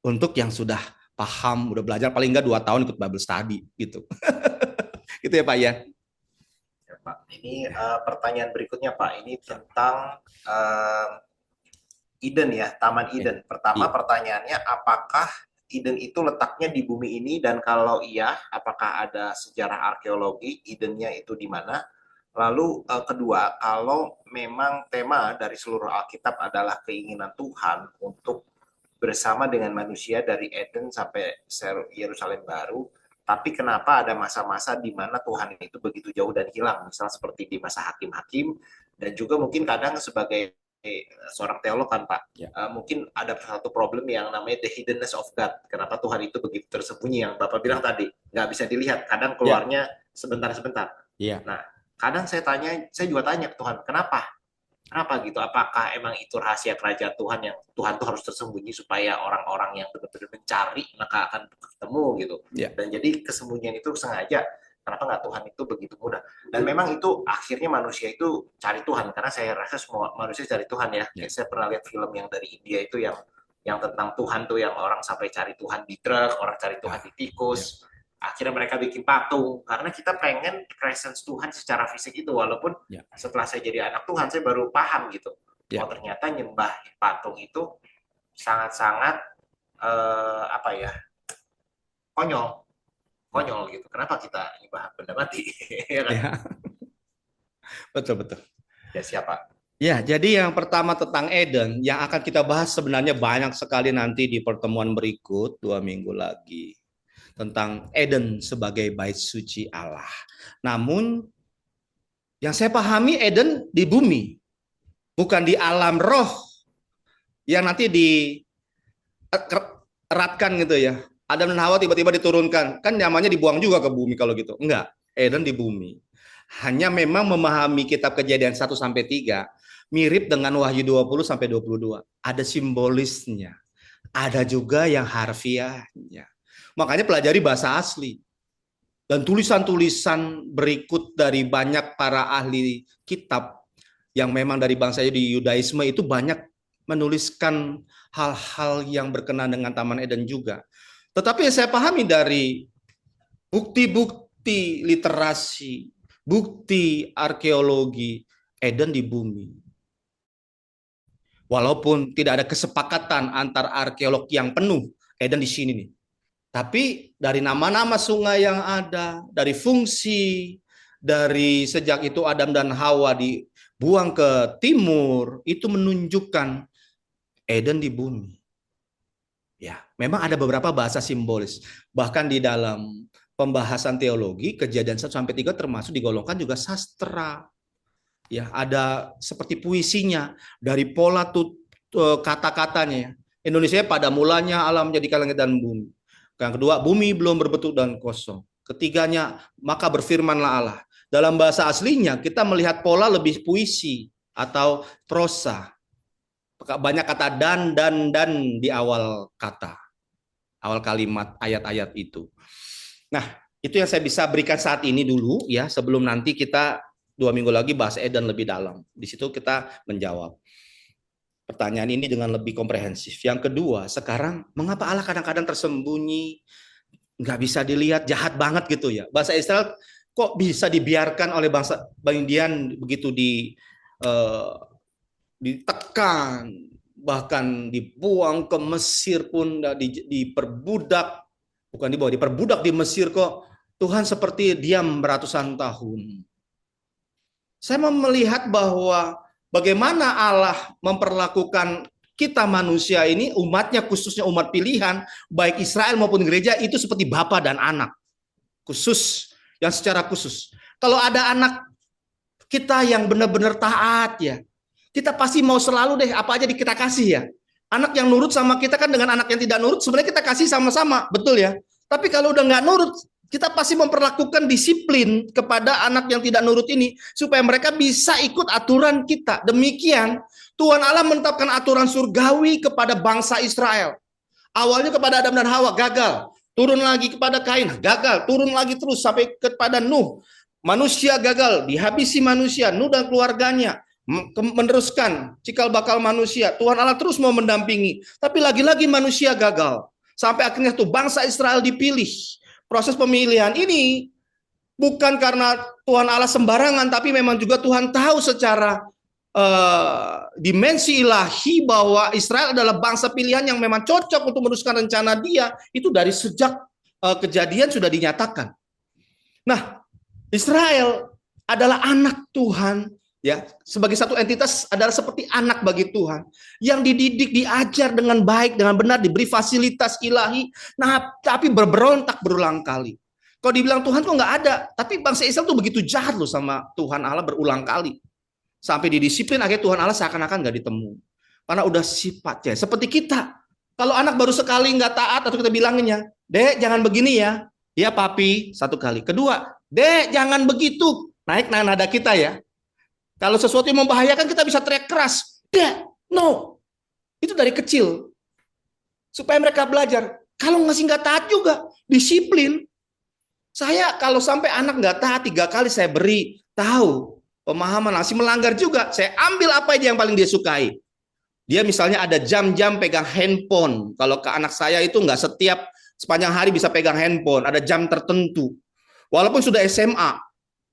untuk yang sudah paham, udah belajar paling enggak 2 tahun ikut Bible study gitu. Gitu ya Pak ya. Ya, Pak. Ini pertanyaan berikutnya Pak. Ini tentang Eden ya, Taman Eden. Pertama Iya. pertanyaannya, apakah Eden itu letaknya di bumi ini, dan kalau iya, apakah ada sejarah arkeologi Edennya itu di mana? Lalu kedua, kalau memang tema dari seluruh Alkitab adalah keinginan Tuhan untuk bersama dengan manusia dari Eden sampai Yerusalem baru, tapi kenapa ada masa-masa di mana Tuhan itu begitu jauh dan hilang, misal seperti di masa hakim-hakim, dan juga mungkin kadang sebagai seorang teolog kan Pak, Ya. Mungkin ada satu problem yang namanya the hiddenness of God. Kenapa Tuhan itu begitu tersembunyi, yang Bapak bilang tadi, nggak bisa dilihat, kadang keluarnya sebentar-sebentar. Iya. Nah, kadang saya juga tanya ke Tuhan, kenapa? Kenapa gitu? Apakah emang itu rahasia kerajaan Tuhan yang Tuhan tuh harus tersembunyi supaya orang-orang yang benar-benar mencari maka akan ketemu gitu. Ya. Dan jadi kesembunyian itu sengaja. Kenapa nggak Tuhan itu begitu mudah? Dan memang itu akhirnya manusia itu cari Tuhan, karena saya rasa semua manusia cari Tuhan ya. Saya pernah lihat film yang dari India itu yang tentang Tuhan tuh, yang orang sampai cari Tuhan di truk, orang cari Tuhan di tikus. Akhirnya mereka bikin patung karena kita pengen presence Tuhan secara fisik itu, walaupun setelah saya jadi anak Tuhan saya baru paham gitu. Oh ternyata nyembah patung itu sangat-sangat apa ya, konyol gitu. Kenapa kita nyembah benda mati? Ya. Betul. Ya siapa? Ya, jadi yang pertama tentang Eden, yang akan kita bahas sebenarnya banyak sekali nanti di pertemuan berikut 2 minggu lagi. Tentang Eden sebagai bait suci Allah. Namun yang saya pahami Eden di bumi, bukan di alam roh yang nanti dieratkan gitu ya. Adam dan Hawa tiba-tiba diturunkan, kan namanya dibuang juga ke bumi kalau gitu. Enggak, Eden di bumi. Hanya memang memahami kitab Kejadian 1 sampai 3 mirip dengan Wahyu 20 sampai 22. Ada simbolisnya. Ada juga yang harfiahnya. Makanya pelajari bahasa asli. Dan tulisan-tulisan berikut dari banyak para ahli kitab yang memang dari bangsa di Yudaisme itu banyak menuliskan hal-hal yang berkenaan dengan Taman Eden juga. Tetapi yang saya pahami dari bukti-bukti literasi, bukti arkeologi, Eden di bumi. Walaupun tidak ada kesepakatan antar arkeolog yang penuh Eden di sini nih. Tapi dari nama-nama sungai yang ada, dari fungsi, dari sejak itu Adam dan Hawa dibuang ke timur, itu menunjukkan Eden di bumi. Ya, memang ada beberapa bahasa simbolis. Bahkan di dalam pembahasan teologi, Kejadian 1-3 termasuk digolongkan juga sastra. Ya, ada seperti puisinya dari pola kata-katanya. Indonesia pada mulanya alam menjadikan langit dan bumi. Yang kedua, bumi belum berbentuk dan kosong. Ketiganya, maka berfirmanlah Allah. Dalam bahasa aslinya kita melihat pola lebih puisi atau prosa. Banyak kata dan di awal kata, awal kalimat ayat-ayat itu. Nah, itu yang saya bisa berikan saat ini dulu ya, sebelum nanti kita 2 minggu lagi bahas Eden lebih dalam. Di situ kita menjawab pertanyaan ini dengan lebih komprehensif. Yang kedua, sekarang mengapa Allah kadang-kadang tersembunyi, nggak bisa dilihat, jahat banget gitu ya. Bangsa Israel kok bisa dibiarkan oleh bangsa Indian begitu ditekan, bahkan dibuang ke Mesir pun, diperbudak, bukan dibawa, diperbudak di Mesir kok Tuhan seperti diam ratusan tahun. Saya mau melihat bahwa bagaimana Allah memperlakukan kita manusia ini, umatnya khususnya umat pilihan, baik Israel maupun gereja, itu seperti bapa dan anak. Khusus, yang secara khusus. Kalau ada anak kita yang benar-benar taat ya, kita pasti mau selalu deh apa aja kita kasih ya. Anak yang nurut sama kita kan dengan anak yang tidak nurut sebenarnya kita kasih sama-sama, betul ya. Tapi kalau udah nggak nurut, kita pasti memperlakukan disiplin kepada anak yang tidak nurut ini supaya mereka bisa ikut aturan kita. Demikian Tuhan Allah menetapkan aturan surgawi kepada bangsa Israel. Awalnya kepada Adam dan Hawa gagal, turun lagi kepada Kain gagal, turun lagi terus sampai kepada Nuh. Manusia gagal, dihabisi manusia, Nuh dan keluarganya meneruskan cikal bakal manusia. Tuhan Allah terus mau mendampingi, tapi lagi-lagi manusia gagal. Sampai akhirnya tuh bangsa Israel dipilih. Proses pemilihan ini bukan karena Tuhan Allah sembarangan, tapi memang juga Tuhan tahu secara dimensi ilahi bahwa Israel adalah bangsa pilihan yang memang cocok untuk meneruskan rencana Dia. Itu dari sejak kejadian sudah dinyatakan. Nah, Israel adalah anak Tuhan, ya, sebagai satu entitas adalah seperti anak bagi Tuhan yang dididik, diajar dengan baik, dengan benar, diberi fasilitas ilahi. Nah, tapi berontak berulang kali. Kalau dibilang Tuhan kok nggak ada, tapi bangsa Israel tuh begitu jahat loh sama Tuhan Allah berulang kali. Sampai didisiplin akhirnya Tuhan Allah seakan-akan nggak ditemu. Karena udah sifatnya seperti kita. Kalau anak baru sekali nggak taat atau kita bilanginnya, Dek jangan begini ya. Ya papi, satu kali. Kedua, Dek jangan begitu. Naik nada kita ya. Kalau sesuatu yang membahayakan kita bisa teriak keras. Dek, no. Itu dari kecil. Supaya mereka belajar. Kalau masih nggak taat juga, disiplin. Saya kalau sampai anak nggak taat 3 kali saya beri tahu pemahaman, masih melanggar juga, saya ambil apa aja yang paling dia sukai. Dia misalnya ada jam-jam pegang handphone. Kalau ke anak saya itu nggak setiap sepanjang hari bisa pegang handphone, ada jam tertentu. Walaupun sudah SMA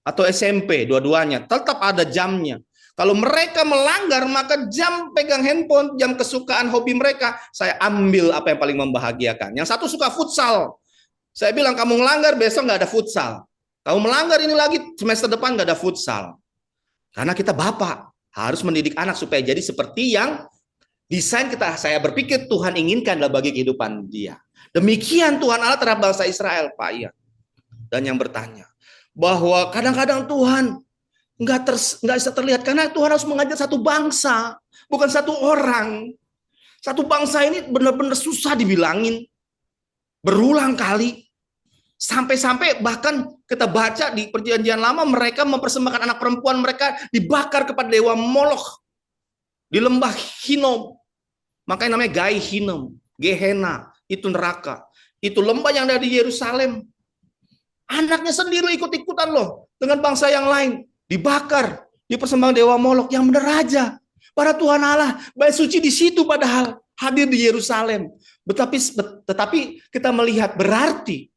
atau SMP, dua-duanya tetap ada jamnya. Kalau mereka melanggar, maka jam pegang handphone, jam kesukaan hobi mereka, saya ambil apa yang paling membahagiakan. Yang satu suka futsal. Saya bilang, kamu melanggar, besok nggak ada futsal. Kamu melanggar ini lagi, semester depan nggak ada futsal. Karena kita bapak, harus mendidik anak supaya jadi seperti yang desain kita, saya berpikir Tuhan inginkan dalam bagi kehidupan dia. Demikian Tuhan Allah terhadap bangsa Israel, Pak Ian. Dan yang bertanya, bahwa kadang-kadang Tuhan nggak bisa terlihat, karena Tuhan harus mengajar satu bangsa, bukan satu orang. Satu bangsa ini benar-benar susah dibilangin. Berulang kali. Sampai-sampai bahkan kita baca di perjanjian lama, mereka mempersembahkan anak perempuan mereka dibakar kepada dewa Moloch di lembah Hinnom. Makanya namanya Gai Hinnom, Gehenna, itu neraka. Itu lembah yang ada di Yerusalem. Anaknya sendiri ikut-ikutan loh dengan bangsa yang lain, dibakar, dipersembahkan dewa Moloch. Yang benar aja. Para Tuhan Allah, bait suci di situ padahal hadir di Yerusalem. Tetapi kita melihat berarti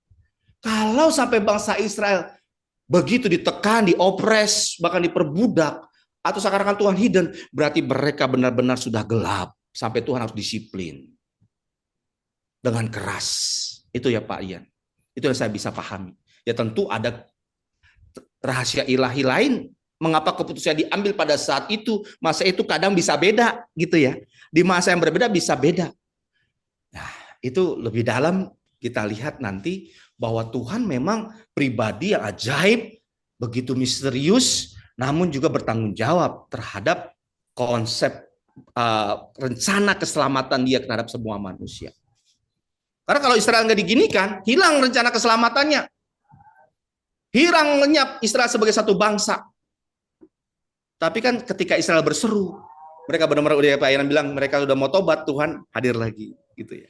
kalau sampai bangsa Israel begitu ditekan, diopres, bahkan diperbudak, atau seakan-akan Tuhan hidden, berarti mereka benar-benar sudah gelap sampai Tuhan harus disiplin dengan keras. Itu ya Pak Ian. Itu yang saya bisa pahami. Ya tentu ada rahasia ilahi lain. Mengapa keputusan diambil pada saat itu? Masa itu kadang bisa beda gitu ya. Di masa yang berbeda bisa beda. Nah, itu lebih dalam kita lihat nanti bahwa Tuhan memang pribadi yang ajaib, begitu misterius, namun juga bertanggung jawab terhadap konsep rencana keselamatan Dia terhadap semua manusia. Karena kalau Israel nggak diginikan, hilang rencana keselamatannya. Hilang lenyap Israel sebagai satu bangsa. Tapi kan ketika Israel berseru, mereka benar-benar udah Pak Ian bilang mereka sudah mau tobat, Tuhan hadir lagi gitu ya.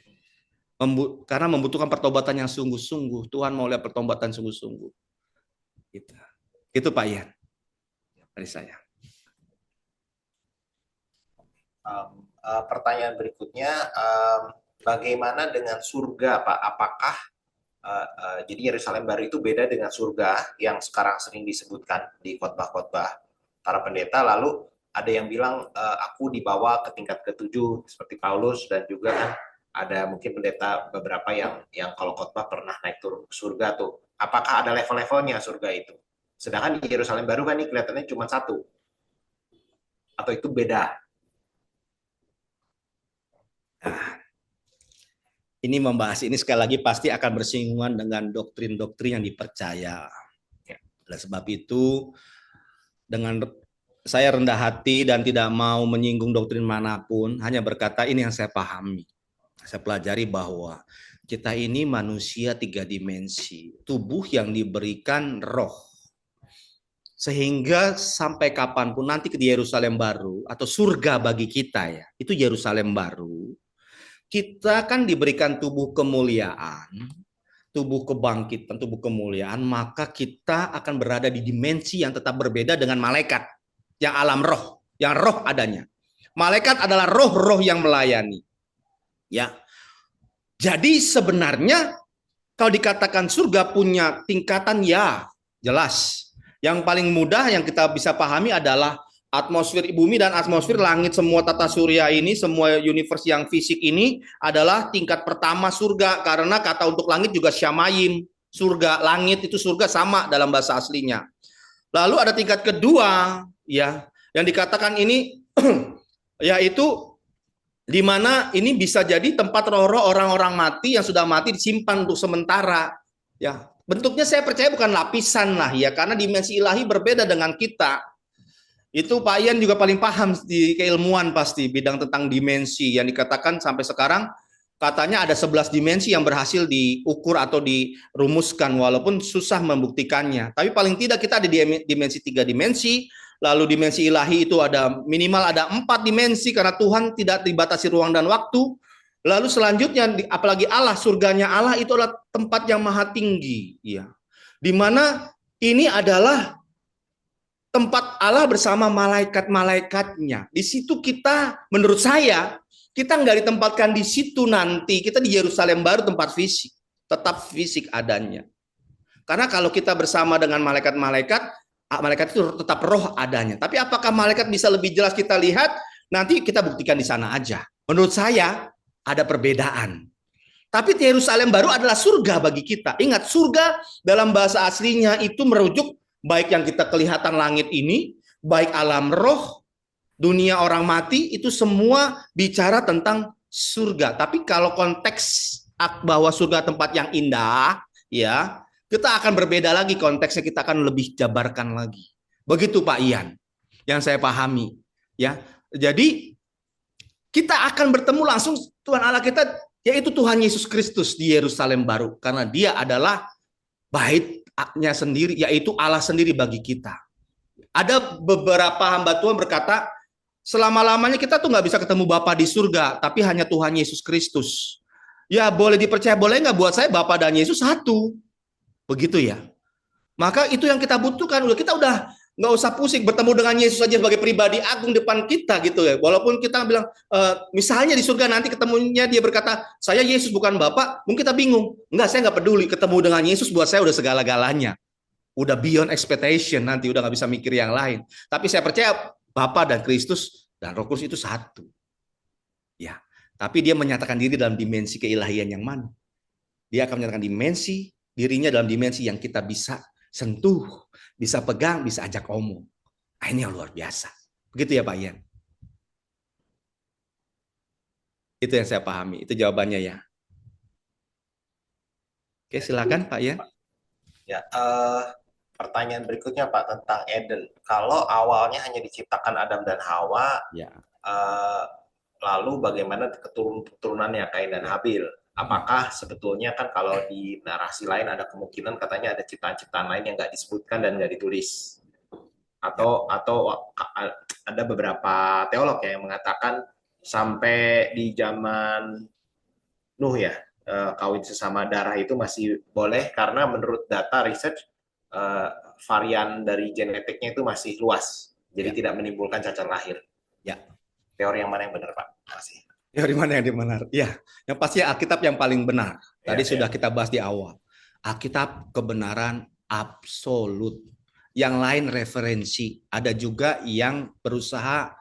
Karena membutuhkan pertobatan yang sungguh-sungguh. Tuhan mau lihat pertobatan sungguh-sungguh. Gitu. Itu Pak Ian dari saya. Pertanyaan berikutnya, bagaimana dengan surga, Pak? Apakah jadi Yerusalem baru itu beda dengan surga yang sekarang sering disebutkan di khotbah-khotbah para pendeta? Lalu ada yang bilang aku dibawa ke tingkat ke-7 seperti Paulus, dan juga kan ada mungkin pendeta beberapa yang kalau khotbah pernah naik turun ke surga tuh. Apakah ada level-levelnya surga itu? Sedangkan di Yerusalem baru kan ini kelihatannya cuma satu. Atau itu beda? Nah, ini membahas ini sekali lagi pasti akan bersinggungan dengan doktrin-doktrin yang dipercaya. Oleh sebab itu, dengan saya rendah hati dan tidak mau menyinggung doktrin manapun, hanya berkata ini yang saya pahami. Saya pelajari bahwa kita ini manusia 3 dimensi, tubuh yang diberikan roh. Sehingga sampai kapanpun nanti di Yerusalem baru atau surga bagi kita ya, itu Yerusalem baru. Kita kan diberikan tubuh kemuliaan, tubuh kebangkitan, tubuh kemuliaan, maka kita akan berada di dimensi yang tetap berbeda dengan malaikat yang alam roh, yang roh adanya. Malaikat adalah roh-roh yang melayani. Ya. Jadi sebenarnya kalau dikatakan surga punya tingkatan, ya jelas. Yang paling mudah yang kita bisa pahami adalah atmosfer bumi dan atmosfer langit, semua tata surya ini, semua universe yang fisik ini adalah tingkat pertama surga, karena kata untuk langit juga syamayim, surga, langit itu surga sama dalam bahasa aslinya. Lalu ada tingkat kedua ya, yang dikatakan ini yaitu di mana ini bisa jadi tempat roh-roh orang-orang mati yang sudah mati disimpan untuk sementara ya. Bentuknya saya percaya bukan lapisan lah ya, karena dimensi ilahi berbeda dengan kita. Itu Pak Ian juga paling paham di keilmuan pasti bidang tentang dimensi yang dikatakan sampai sekarang katanya ada 11 dimensi yang berhasil diukur atau dirumuskan walaupun susah membuktikannya. Tapi paling tidak kita ada di dimensi 3 dimensi. Lalu dimensi ilahi itu ada minimal ada 4 dimensi karena Tuhan tidak dibatasi ruang dan waktu. Lalu selanjutnya apalagi Allah, surganya Allah itu adalah tempat yang maha tinggi, ya. Di mana ini adalah tempat Allah bersama malaikat-malaikatnya. Di situ kita, menurut saya, kita nggak ditempatkan di situ nanti. Kita di Yerusalem baru tempat fisik, tetap fisik adanya. Karena kalau kita bersama dengan malaikat-malaikat, malaikat itu tetap roh adanya. Tapi apakah malaikat bisa lebih jelas kita lihat? Nanti kita buktikan di sana aja. Menurut saya ada perbedaan. Tapi Yerusalem baru adalah surga bagi kita. Ingat, surga dalam bahasa aslinya itu merujuk baik yang kita kelihatan langit ini, baik alam roh, dunia orang mati, itu semua bicara tentang surga. Tapi kalau konteks bahwa surga tempat yang indah, ya, kita akan berbeda lagi konteksnya, kita akan lebih jabarkan lagi. Begitu Pak Ian, yang saya pahami. Ya, jadi kita akan bertemu langsung Tuhan Allah kita, yaitu Tuhan Yesus Kristus di Yerusalem baru. Karena dia adalah baitnya sendiri, yaitu Allah sendiri bagi kita. Ada beberapa hamba Tuhan berkata, selama-lamanya kita tuh nggak bisa ketemu Bapa di surga, tapi hanya Tuhan Yesus Kristus. Ya boleh dipercaya, boleh nggak, buat saya Bapa dan Yesus satu. Begitu ya. Maka itu yang kita butuhkan. Kita udah nggak usah pusing bertemu dengan Yesus saja sebagai pribadi agung depan kita gitu ya. Walaupun kita bilang misalnya di surga nanti ketemunya dia berkata saya Yesus bukan Bapa, mungkin kita bingung. Enggak, saya nggak peduli, ketemu dengan Yesus buat saya udah segala-galanya. Udah beyond expectation, nanti udah nggak bisa mikir yang lain. Tapi saya percaya Bapa dan Kristus dan Roh Kudus itu satu. Ya, tapi dia menyatakan diri dalam dimensi keilahian yang mana? Dia akan menyatakan dimensi dirinya dalam dimensi yang kita bisa sentuh, bisa pegang, bisa ajak omong. Nah, ini yang luar biasa. Begitu ya Pak Ian? Itu yang saya pahami. Itu jawabannya ya. Oke, silakan Pak Ian. Ya, pertanyaan berikutnya Pak tentang Eden. Kalau awalnya hanya diciptakan Adam dan Hawa, Ya. eh, lalu bagaimana keturunannya Kain dan Habil? Apakah sebetulnya kan kalau di narasi lain ada kemungkinan katanya ada ciptaan-ciptaan lain yang nggak disebutkan dan nggak ditulis? Atau ada beberapa teolog yang mengatakan sampai di zaman Nuh ya, kawin sesama darah itu masih boleh karena menurut data research eh, varian dari genetiknya itu masih luas, jadi Ya. tidak menimbulkan cacat lahir. Ya. Teori yang mana yang benar Pak? Masih. Teori mana yang benar? Ya, yang pasti Alkitab yang paling benar. Tadi Ya, sudah ya. kita bahas di awal. Alkitab kebenaran absolut. Yang lain referensi. Ada juga yang berusaha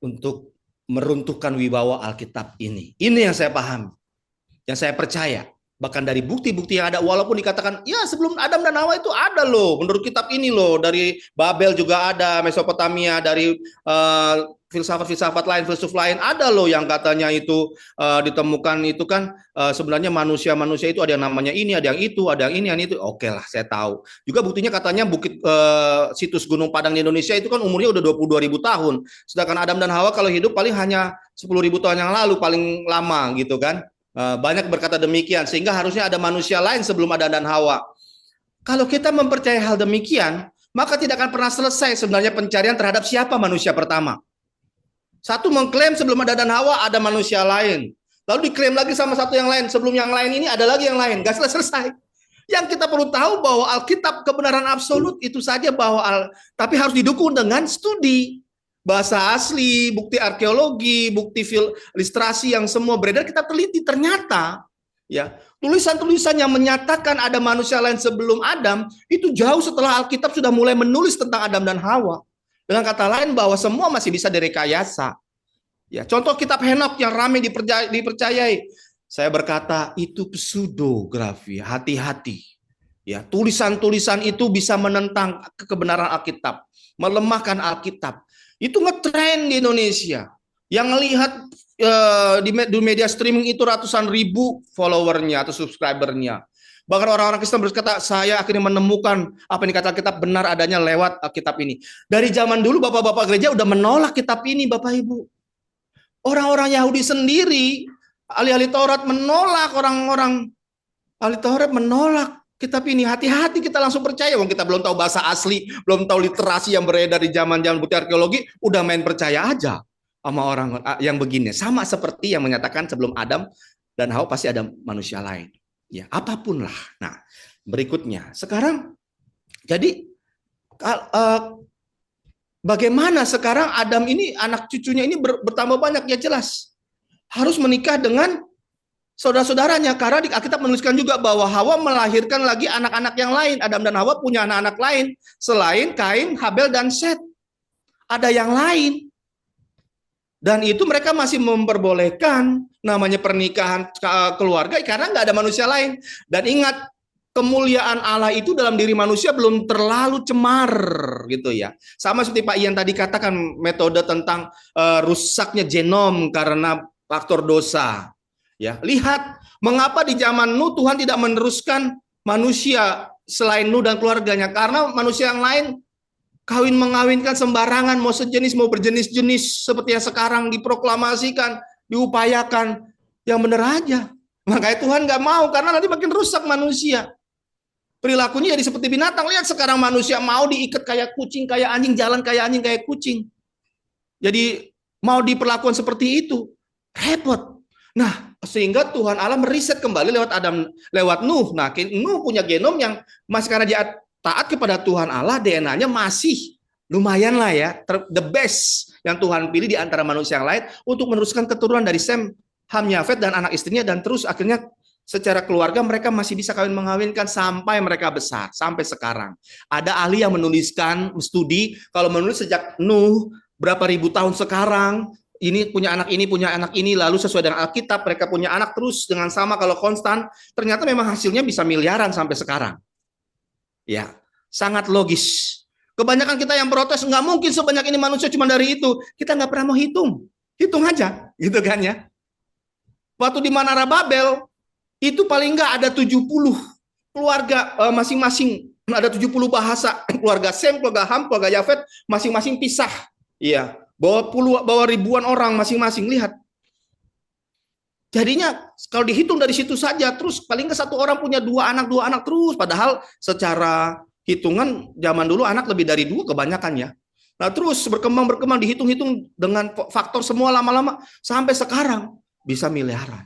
untuk meruntuhkan wibawa Alkitab ini. Ini yang saya paham, yang saya percaya. Bahkan dari bukti-bukti yang ada, walaupun dikatakan, ya sebelum Adam dan Hawa itu ada loh, menurut kitab ini loh, dari Babel juga ada, Mesopotamia, dari filsafat-filsafat lain, filsuf lain, ada loh yang katanya itu ditemukan itu kan sebenarnya manusia-manusia itu ada yang namanya ini, ada yang itu, ada yang ini, yang itu. Oke lah, saya tahu. Juga buktinya katanya bukit situs Gunung Padang di Indonesia itu kan umurnya udah 22.000 tahun. Sedangkan Adam dan Hawa kalau hidup paling hanya 10.000 tahun yang lalu, paling lama gitu kan. Banyak berkata demikian, sehingga harusnya ada manusia lain sebelum Adam dan Hawa. Kalau kita mempercayai hal demikian, maka tidak akan pernah selesai sebenarnya pencarian terhadap siapa manusia pertama. Satu mengklaim sebelum Adam dan Hawa ada manusia lain. Lalu diklaim lagi sama satu yang lain, sebelum yang lain ini ada lagi yang lain. Gak selesai. Yang kita perlu tahu bahwa Alkitab kebenaran absolut itu saja, tapi harus didukung dengan studi. Bahasa asli, bukti arkeologi, bukti ilustrasi yang semua beredar kita teliti, ternyata ya tulisan-tulisan yang menyatakan ada manusia lain sebelum Adam itu jauh setelah Alkitab sudah mulai menulis tentang Adam dan Hawa. Dengan kata lain bahwa semua masih bisa direkayasa. Ya, contoh kitab Henok yang ramai dipercayai. Saya berkata itu pseudografi, hati-hati. Ya, tulisan-tulisan itu bisa menentang kebenaran Alkitab, melemahkan Alkitab. Itu ngetrend di Indonesia. Yang melihat di media streaming itu ratusan ribu followernya atau subscribernya. Bahkan orang-orang Kristen berkata, saya akhirnya menemukan apa yang dikatakan Alkitab benar adanya lewat Alkitab ini. Dari zaman dulu bapak-bapak gereja udah menolak kitab ini, Bapak Ibu. Orang-orang Yahudi sendiri, ahli-ahli Taurat menolak, orang-orang ahli Taurat menolak kitab ini. Hati-hati kita langsung percaya. Wong kita belum tahu bahasa asli, belum tahu literasi yang beredar di zaman-zaman bukti arkeologi, udah main percaya aja sama orang yang begini. Sama seperti yang menyatakan sebelum Adam dan Hawa pasti ada manusia lain. Ya, apapun lah. Nah, berikutnya. Sekarang, jadi bagaimana sekarang Adam ini, anak cucunya ini bertambah banyak, ya jelas. Harus menikah dengan saudara-saudaranya, karena di Alkitab menuliskan juga bahwa Hawa melahirkan lagi anak-anak yang lain. Adam dan Hawa punya anak-anak lain selain Kain, Habel, dan Set. Ada yang lain. Dan itu mereka masih memperbolehkan namanya pernikahan keluarga karena nggak ada manusia lain. Dan ingat, kemuliaan Allah itu dalam diri manusia belum terlalu cemar gitu ya. Sama seperti Pak Ian tadi katakan, metode tentang rusaknya genom karena faktor dosa. Ya, lihat mengapa di zaman Nuh Tuhan tidak meneruskan manusia selain Nuh dan keluarganya, karena manusia yang lain mengawinkan sembarangan, mau sejenis mau berjenis-jenis seperti yang sekarang diproklamasikan, diupayakan, yang benar aja. Makanya Tuhan nggak mau, karena nanti makin rusak manusia. Perilakunya jadi seperti binatang. Lihat sekarang manusia mau diikat kayak kucing, kayak anjing, jalan kayak anjing, kayak kucing. Jadi mau diperlakukan seperti itu, repot. Nah, sehingga Tuhan Allah meriset kembali lewat Adam, lewat Nuh. Nah, Nuh punya genom yang masih, karena dia taat kepada Tuhan Allah, DNA-nya masih lumayan lah ya, the best yang Tuhan pilih di antara manusia yang lain untuk meneruskan keturunan dari Sem, Ham, Yafet, dan anak istrinya, dan terus akhirnya secara keluarga mereka masih bisa kawin mengawinkan sampai mereka besar, sampai sekarang. Ada ahli yang menuliskan studi kalau menulis sejak Nuh berapa ribu tahun sekarang, ini punya anak ini, lalu sesuai dengan Alkitab mereka punya anak terus dengan sama kalau konstan, ternyata memang hasilnya bisa miliaran sampai sekarang. Ya, sangat logis. Kebanyakan kita yang protes, nggak mungkin sebanyak ini manusia cuma dari itu. Kita nggak pernah mau hitung. Hitung aja, gitu kan ya. Waktu di Menara Babel, itu paling nggak ada 70 keluarga masing-masing. Ada 70 bahasa. Keluarga Sem, keluarga Ham, keluarga Yafet, masing-masing pisah. Iya, bawa ribuan orang masing-masing. Lihat. Jadinya kalau dihitung dari situ saja, terus paling nggak satu orang punya dua anak terus. Padahal secara hitungan zaman dulu anak lebih dari dua kebanyakan ya. Nah terus berkembang dihitung-hitung dengan faktor semua lama-lama sampai sekarang bisa miliaran.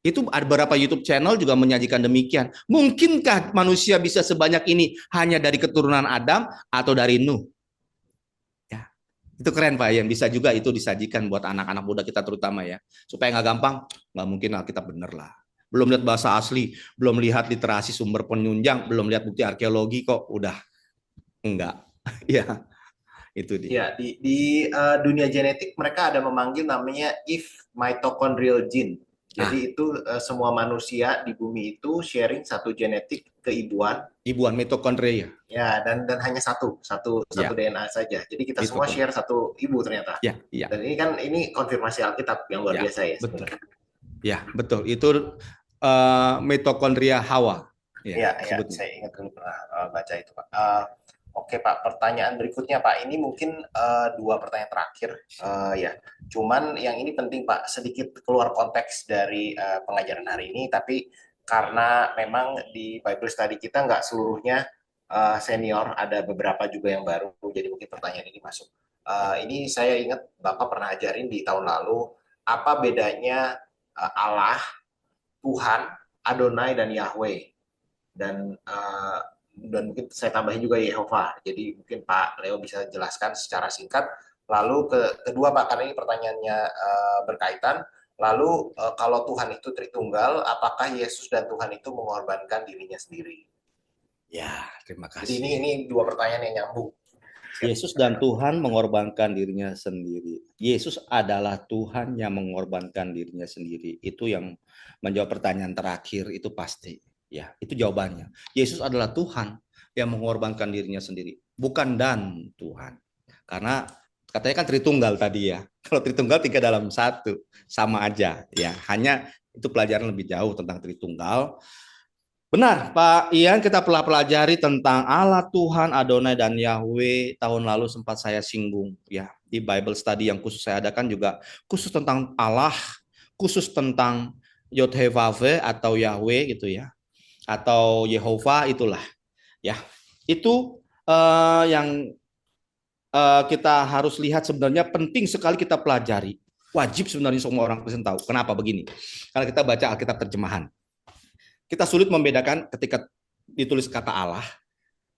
Itu ada beberapa YouTube channel juga menyajikan demikian. Mungkinkah manusia bisa sebanyak ini hanya dari keturunan Adam atau dari Nuh? Ya, itu keren Pak, yang bisa juga itu disajikan buat anak-anak muda kita terutama ya. Supaya nggak gampang, nggak mungkin lah kita bener lah. Belum lihat bahasa asli, belum lihat literasi sumber penunjang, belum lihat bukti arkeologi kok udah enggak. Ya, itu dia. Ya, di dunia genetik mereka ada memanggil namanya if mitochondrial gene. Jadi itu semua manusia di bumi itu sharing satu genetik keibuan. Ibuan mitokondria. Ya, dan hanya satu Ya. DNA saja. Jadi kita semua share satu ibu ternyata. Ya, ya. Dan ini kan konfirmasi Alkitab yang luar biasa ya. Betul. Ya, betul. Itu mitokondria Hawa. Ya, saya ingat dulu pernah baca itu, Pak. Oke, Pak. Pertanyaan berikutnya, Pak. Ini mungkin dua pertanyaan terakhir, ya. Cuman yang ini penting, Pak. Sedikit keluar konteks dari pengajaran hari ini, tapi karena memang di Bible Study kita nggak seluruhnya senior, ada beberapa juga yang baru. Jadi mungkin pertanyaan ini masuk. Ini saya ingat Bapak pernah ajarin di tahun lalu, apa bedanya Allah, Tuhan, Adonai, dan Yahweh. Dan mungkin saya tambahin juga Yehova. Jadi mungkin Pak Leo bisa jelaskan secara singkat. Lalu kedua Pak, karena ini pertanyaannya berkaitan. Lalu kalau Tuhan itu Tritunggal, apakah Yesus dan Tuhan itu mengorbankan dirinya sendiri? Ya, terima kasih. Jadi ini dua pertanyaan yang nyambung. Yesus dan Tuhan mengorbankan dirinya sendiri. Yesus adalah Tuhan yang mengorbankan dirinya sendiri. Itu yang menjawab pertanyaan terakhir, itu pasti. Ya, itu jawabannya. Yesus adalah Tuhan yang mengorbankan dirinya sendiri, bukan dan Tuhan. Karena katanya kan Tritunggal tadi ya. Kalau Tritunggal tiga dalam satu, sama aja ya. Hanya itu pelajaran lebih jauh tentang Tritunggal. Benar, Pak Ian, kita telah pelajari tentang Allah, Tuhan, Adonai, dan Yahweh. Tahun lalu sempat saya singgung ya di Bible Study yang khusus saya adakan juga khusus tentang Allah, khusus tentang Yod-Heh-Vav-Veh atau Yahweh gitu ya. Atau Yehova itulah ya, itu yang kita harus lihat sebenarnya penting sekali kita pelajari, wajib sebenarnya semua orang Kristen tahu. Kenapa begini? Karena kita baca Alkitab terjemahan, kita sulit membedakan ketika ditulis kata Allah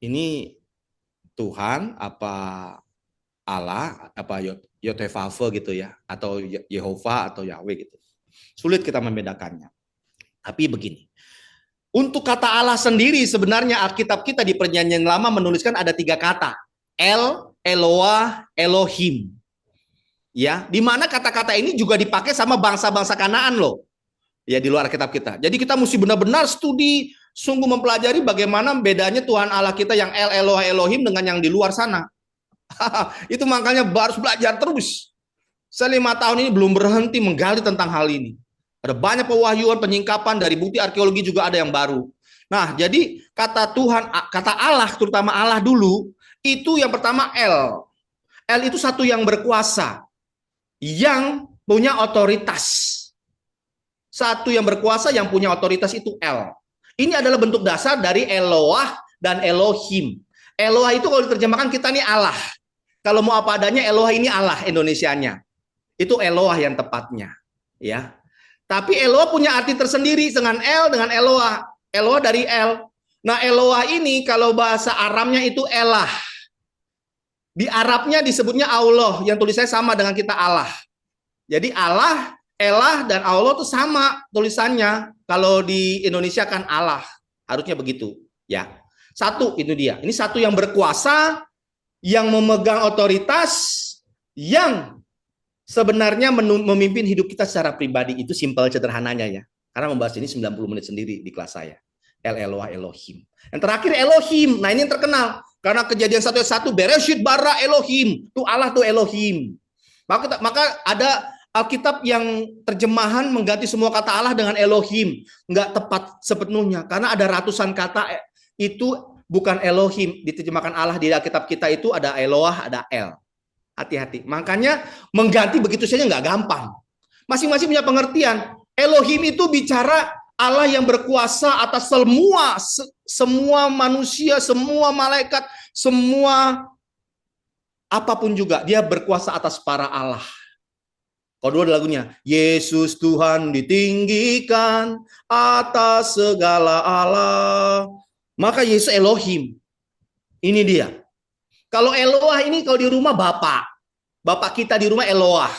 ini Tuhan apa Allah apa Yod-Heh-Vav-Veh gitu ya, atau Yehova atau Yahweh gitu, sulit kita membedakannya. Tapi begini, untuk kata Allah sendiri sebenarnya Alkitab kita di Perjanjian Lama menuliskan ada 3 kata. El, Eloah, Elohim. Ya, di mana kata-kata ini juga dipakai sama bangsa-bangsa Kanaan loh. Ya, di luar Alkitab kita. Jadi kita mesti benar-benar studi, sungguh mempelajari bagaimana bedanya Tuhan Allah kita yang El, Eloah, Elohim dengan yang di luar sana. Itu makanya harus belajar terus. Saya 5 tahun ini belum berhenti menggali tentang hal ini. Ada banyak pewahyuan, penyingkapan dari bukti arkeologi juga ada yang baru. Nah, jadi kata Tuhan, kata Allah, terutama Allah dulu, itu yang pertama El. El itu satu yang berkuasa, yang punya otoritas. Satu yang berkuasa, yang punya otoritas itu El. Ini adalah bentuk dasar dari Eloah dan Elohim. Eloah itu kalau diterjemahkan kita nih Allah. Kalau mau apa adanya, Eloah ini Allah Indonesianya. Itu Eloah yang tepatnya. Ya. Tapi Eloah punya arti tersendiri dengan El, dengan Eloah. Eloah dari El. Nah, Eloah ini kalau bahasa Aramnya itu Elah. Di Arabnya disebutnya Allah, yang tulisannya sama dengan kita Allah. Jadi Allah, Elah dan Allah tuh sama tulisannya. Kalau di Indonesia kan Allah, harusnya begitu, ya. Satu itu dia. Ini satu yang berkuasa, yang memegang otoritas, yang sebenarnya memimpin hidup kita secara pribadi. Itu simpel sederhananya ya. Karena membahas ini 90 menit sendiri di kelas saya. El Eloah Elohim. Yang terakhir Elohim. Nah, ini yang terkenal. Karena Kejadian 1:1 Bereshit bara Elohim. Itu Allah tuh Elohim. Maka ada Alkitab yang terjemahan mengganti semua kata Allah dengan Elohim. Nggak tepat sepenuhnya. Karena ada ratusan kata itu bukan Elohim. Diterjemahkan Allah di Alkitab kita itu ada Eloah, ada El. Hati-hati. Makanya mengganti begitu saja nggak gampang. Masing-masing punya pengertian. Elohim itu bicara Allah yang berkuasa atas semua manusia, semua malaikat, semua apapun juga. Dia berkuasa atas para Allah. Kalau dulu ada lagunya, Yesus Tuhan ditinggikan atas segala Allah. Maka Yesus Elohim. Ini dia. Kalau Eloah ini kalau di rumah Bapak. Bapak kita di rumah Eloah.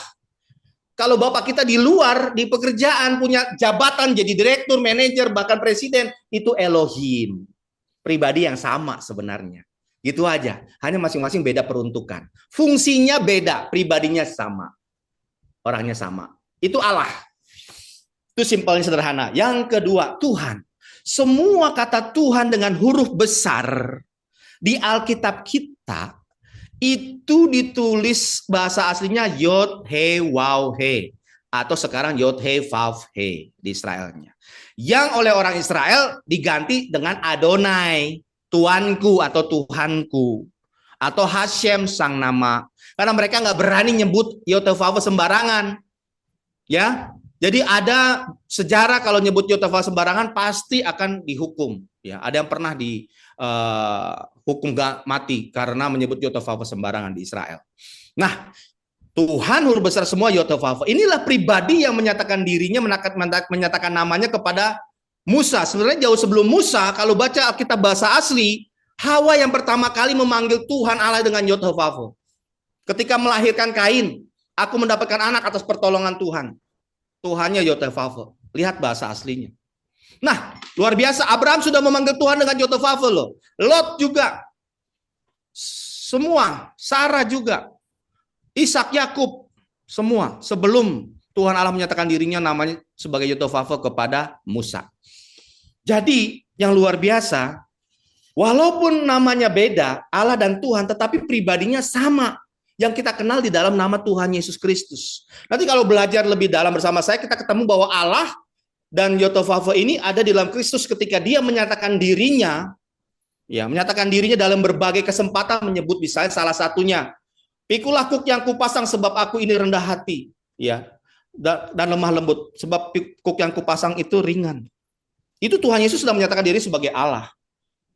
Kalau bapak kita di luar, di pekerjaan, punya jabatan, jadi direktur, manajer, bahkan presiden, itu Elohim. Pribadi yang sama sebenarnya. Gitu aja. Hanya masing-masing beda peruntukan. Fungsinya beda, pribadinya sama. Orangnya sama. Itu Allah. Itu simpelnya sederhana. Yang kedua, Tuhan. Semua kata Tuhan dengan huruf besar di Alkitab kita, itu ditulis bahasa aslinya Yod He Waw He, atau sekarang Yod He Vav He di Israelnya. Yang oleh orang Israel diganti dengan Adonai, Tuanku atau Tuhanku, atau Hashem sang nama. Karena mereka nggak berani nyebut Yod He Vav sembarangan, ya. Jadi ada sejarah kalau nyebut Yod He Vav sembarangan pasti akan dihukum. Ya, ada yang pernah hukum mati karena menyebut Yod He Vav sembarangan di Israel. Nah, Tuhan huruf besar semua Yod He Vav. Inilah pribadi yang menyatakan dirinya, menyatakan namanya kepada Musa. Sebenarnya jauh sebelum Musa, kalau baca Alkitab bahasa asli, Hawa yang pertama kali memanggil Tuhan Allah dengan Yod He Vav. Ketika melahirkan Kain, aku mendapatkan anak atas pertolongan Tuhan. Tuhannya Yod He Vav. Lihat bahasa aslinya. Nah, luar biasa. Abraham sudah memanggil Tuhan dengan Yod He Vav loh. Lot juga. Semua. Sarah juga. Ishak, Yakub. Semua. Sebelum Tuhan Allah menyatakan dirinya namanya sebagai Yod He Vav kepada Musa. Jadi, yang luar biasa, walaupun namanya beda, Allah dan Tuhan, tetapi pribadinya sama. Yang kita kenal di dalam nama Tuhan Yesus Kristus. Nanti kalau belajar lebih dalam bersama saya, kita ketemu bahwa Allah dan Yod He Vav ini ada di dalam Kristus ketika dia menyatakan dirinya, ya, menyatakan dirinya dalam berbagai kesempatan, menyebut misalnya salah satunya, pikulah kuk yang kupasang sebab aku ini rendah hati, ya, dan lemah lembut, sebab kuk yang kupasang itu ringan. Itu Tuhan Yesus sudah menyatakan diri sebagai Allah.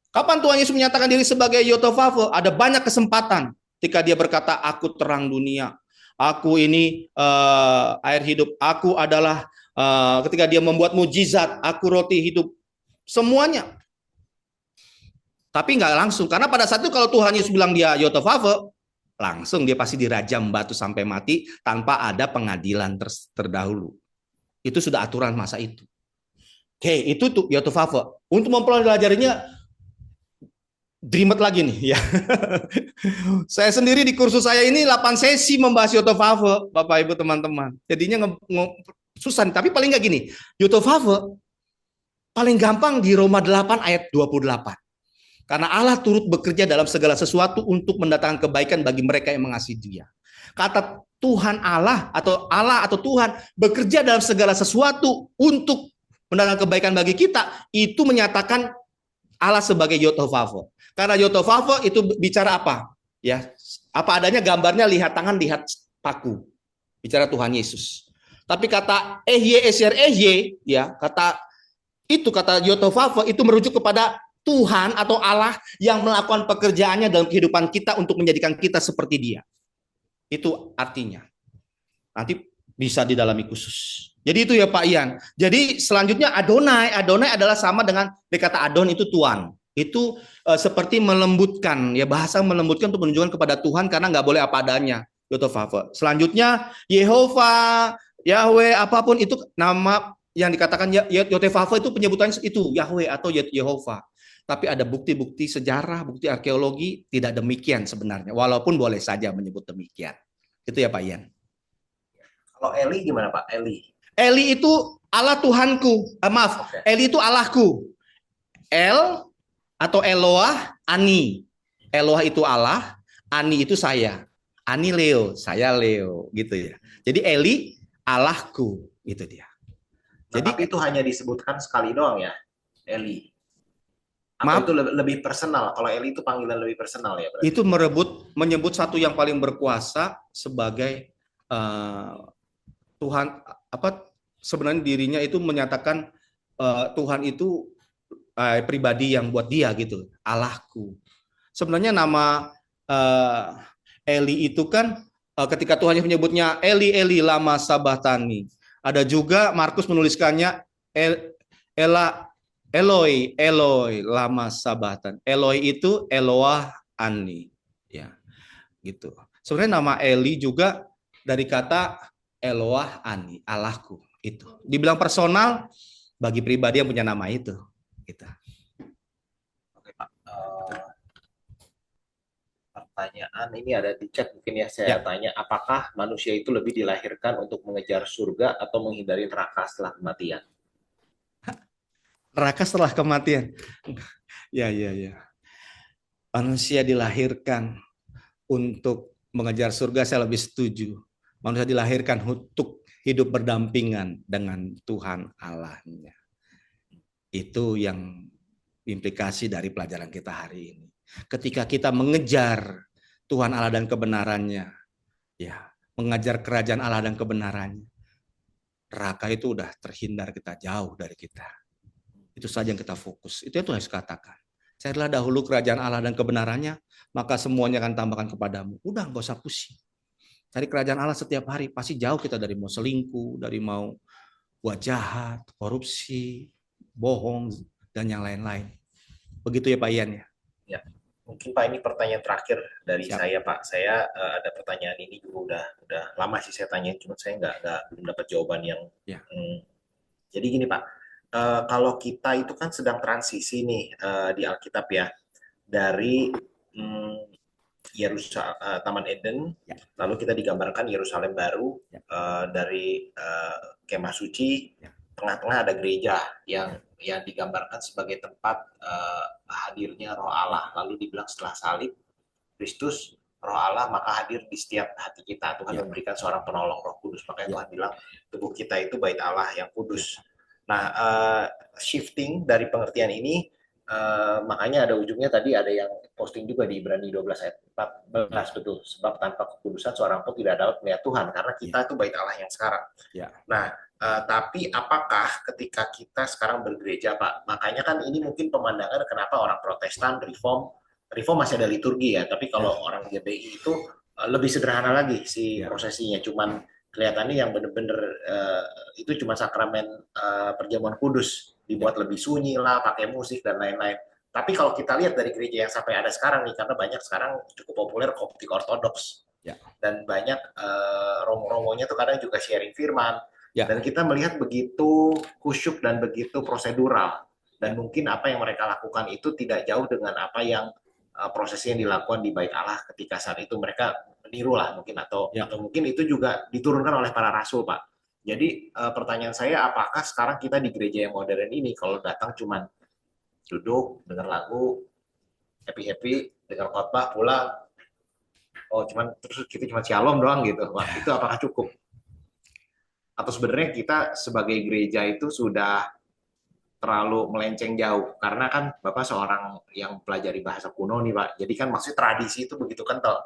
Kapan Tuhan Yesus menyatakan diri sebagai Yod He Vav? Ada banyak kesempatan ketika dia berkata, aku terang dunia, aku ini air hidup, aku adalah ketika dia membuat mujizat, aku roti hidup, semuanya. Tapi nggak langsung, karena pada saat itu kalau Tuhan Yesus bilang dia Yod He Vav, langsung dia pasti dirajam batu sampai mati tanpa ada pengadilan terdahulu. Itu sudah aturan masa itu. Oke, itu tuh Yod He Vav. Untuk mempelajarinya, dreamet lagi nih ya. Saya sendiri di kursus saya ini 8 sesi membahas Yod He Vav, Bapak Ibu teman-teman. Jadinya susah, tapi paling nggak gini, Yod He Vav paling gampang di Roma 8 ayat 28. Karena Allah turut bekerja dalam segala sesuatu untuk mendatangkan kebaikan bagi mereka yang mengasihi Dia. Kata Tuhan Allah atau Tuhan bekerja dalam segala sesuatu untuk mendatangkan kebaikan bagi kita, itu menyatakan Allah sebagai Yod He Vav. Karena Yod He Vav itu bicara apa? Ya, apa adanya, gambarnya lihat tangan, lihat paku. Bicara Tuhan Yesus. Tapi kata ehye eser ehye, ya, kata Yod He Vav itu merujuk kepada Tuhan atau Allah yang melakukan pekerjaannya dalam kehidupan kita untuk menjadikan kita seperti Dia. Itu artinya. Nanti bisa didalami khusus. Jadi itu ya Pak Ian. Jadi selanjutnya Adonai. Adonai adalah sama dengan kata Adon itu Tuan. Itu seperti melembutkan, ya, bahasa melembutkan untuk menunjukkan kepada Tuhan karena nggak boleh apa adanya. Yod He Vav. Selanjutnya Yehova, Yahweh apapun itu nama yang dikatakan Yotevava itu penyebutannya itu Yahweh atau Yehova. Tapi ada bukti-bukti sejarah, bukti arkeologi tidak demikian sebenarnya. Walaupun boleh saja menyebut demikian. Itu ya Pak Ian. Kalau Eli gimana Pak? Eli. Eli itu Allah Tuhanku. Maaf, Oke. Eli itu Allahku. El atau Eloah, Ani. Eloah itu Allah, Ani itu saya. Ani Leo, saya Leo, gitu ya. Jadi Eli Allahku, itu dia. Nah, Jadi tapi itu hanya disebutkan sekali doang ya, Eli. Atau itu maaf, lebih personal? Kalau Eli itu panggilan lebih personal ya berarti. itu menyebut satu yang paling berkuasa sebagai uh, Tuhan, apa sebenarnya dirinya itu menyatakan Tuhan itu pribadi yang buat dia gitu, Allahku. Sebenarnya nama Eli itu kan ketika Tuhan menyebutnya Eli Eli lama sabahtani. Ada juga Markus menuliskannya Ela Eloi Eloi lama sabahtan. Eloi itu Eloah Ani, ya gitu. Sebenarnya nama Eli juga dari kata Eloah Ani, Allahku itu. Dibilang personal bagi pribadi yang punya nama itu. Gitu. Oke Pak. Pertanyaan ini ada di chat mungkin ya saya Ya, tanya, apakah manusia itu lebih dilahirkan untuk mengejar surga atau menghindari neraka setelah kematian? neraka setelah kematian. Ya, ya, ya. Manusia dilahirkan untuk mengejar surga, saya lebih setuju. Manusia dilahirkan untuk hidup berdampingan dengan Tuhan Allahnya. Itu yang implikasi dari pelajaran kita hari ini. Ketika kita mengejar Tuhan Allah dan kebenarannya, ya, mengajar kerajaan Allah dan kebenarannya, neraka itu udah terhindar kita jauh dari kita. Itu saja yang kita fokus. Itu yang Tuhan Yesus katakan. Carilah dahulu kerajaan Allah dan kebenarannya, maka semuanya akan tambahkan kepadamu. Udah, nggak usah pusing. Cari kerajaan Allah setiap hari, pasti jauh kita dari mau selingkuh, dari mau buat jahat, korupsi, bohong, dan yang lain-lain. Begitu ya Pak Ian ya? Ya, mungkin Pak ini pertanyaan terakhir dari Siap. saya Pak. Saya ada pertanyaan ini juga udah lama sih saya tanyain, cuma saya nggak belum dapat jawaban yang. Ya. Jadi gini Pak, kalau kita itu kan sedang transisi nih di Alkitab ya dari mm, Taman Eden, Ya. lalu kita digambarkan Yerusalem baru Ya. dari kemah suci, Ya. tengah-tengah ada gereja yang Ya. yang digambarkan sebagai tempat hadirnya Roh Allah. Lalu dibilang setelah salib Kristus Roh Allah maka hadir di setiap hati kita. Tuhan Ya. memberikan seorang penolong Roh Kudus. Makanya Ya. Tuhan bilang tubuh kita itu bait Allah yang Ya. kudus. Nah, shifting dari pengertian ini makanya ada ujungnya tadi ada yang posting juga di Ibrani 12 ayat 14 Ya. betul. Sebab tanpa kekudusan seorang pun tidak dapat melihat Tuhan karena kita Ya. itu bait Allah yang sekarang. Ya. Nah, tapi apakah ketika kita sekarang bergereja, Pak, makanya kan ini mungkin pemandangan kenapa orang Protestan, Reform masih ada liturgi ya, tapi kalau Ya. orang GBI itu lebih sederhana lagi si Ya. prosesinya, cuman kelihatannya yang benar-benar itu cuma sakramen perjamuan kudus, dibuat lebih sunyi lah, pakai musik dan lain-lain. Tapi kalau kita lihat dari gereja yang sampai ada sekarang nih, karena banyak sekarang cukup populer Koptik Ortodoks, Ya. dan banyak romo-romonya tuh kadang juga sharing firman, Ya. dan kita melihat begitu kusyuk dan begitu prosedural, dan Ya. mungkin apa yang mereka lakukan itu tidak jauh dengan apa yang proses yang dilakukan di Bait Allah ketika saat itu mereka meniru lah mungkin atau Ya. mungkin itu juga diturunkan oleh para rasul Pak. Jadi pertanyaan saya apakah sekarang kita di gereja yang modern ini kalau datang cuman duduk dengar lagu happy happy dengar khotbah pulang, oh cuman terus kita cuma shalom doang gitu, wah itu apakah cukup? Atau sebenarnya kita sebagai gereja itu sudah terlalu melenceng jauh karena kan Bapak seorang yang pelajari bahasa kuno nih Pak. Jadi kan maksud tradisi itu begitu kental.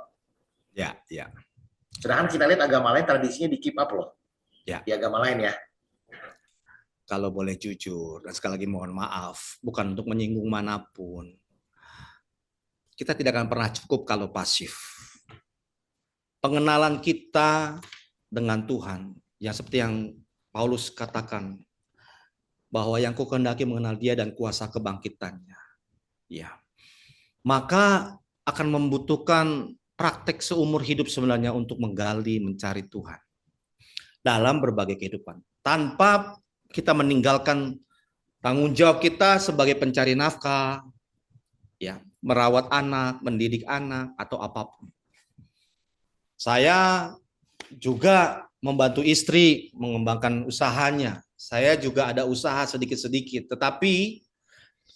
Ya. Ya. Sedangkan kita lihat agama lain tradisinya di keep up loh. Ya. Di agama lain ya. Kalau boleh jujur, dan sekali lagi mohon maaf, bukan untuk menyinggung manapun, kita tidak akan pernah cukup kalau pasif. Pengenalan kita dengan Tuhan, yang seperti yang Paulus katakan, bahwa yang ku kehendaki mengenal dia dan kuasa kebangkitannya. Ya. Maka akan membutuhkan praktek seumur hidup sebenarnya untuk menggali, mencari Tuhan. dalam berbagai kehidupan. Tanpa kita meninggalkan tanggung jawab kita sebagai pencari nafkah, ya, merawat anak, mendidik anak, atau apapun. Saya juga membantu istri mengembangkan usahanya. Saya juga ada usaha sedikit-sedikit, tetapi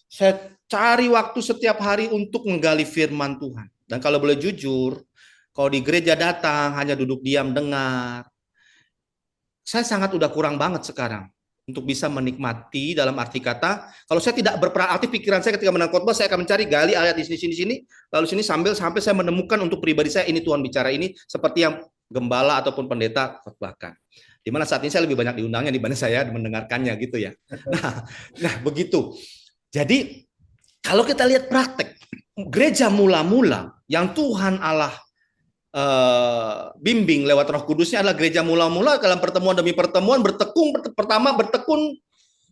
saya cari waktu setiap hari untuk menggali firman Tuhan. Dan kalau boleh jujur, kalau di gereja datang hanya duduk diam dengar, saya sangat udah kurang banget sekarang untuk bisa menikmati, dalam arti kata, kalau saya tidak berperan aktif, pikiran saya ketika mendengar khotbah, saya akan mencari gali ayat di sini, lalu sini sampai saya menemukan untuk pribadi saya, ini Tuhan bicara ini, seperti yang gembala ataupun pendeta khotbahkan. Di mana saat ini saya lebih banyak diundangnya dibanding saya mendengarkannya gitu ya. Nah begitu. Jadi kalau kita lihat praktek gereja mula-mula yang Tuhan Allah bimbing lewat Roh Kudusnya adalah gereja mula-mula dalam pertemuan demi pertemuan, bertekun, pertama bertekun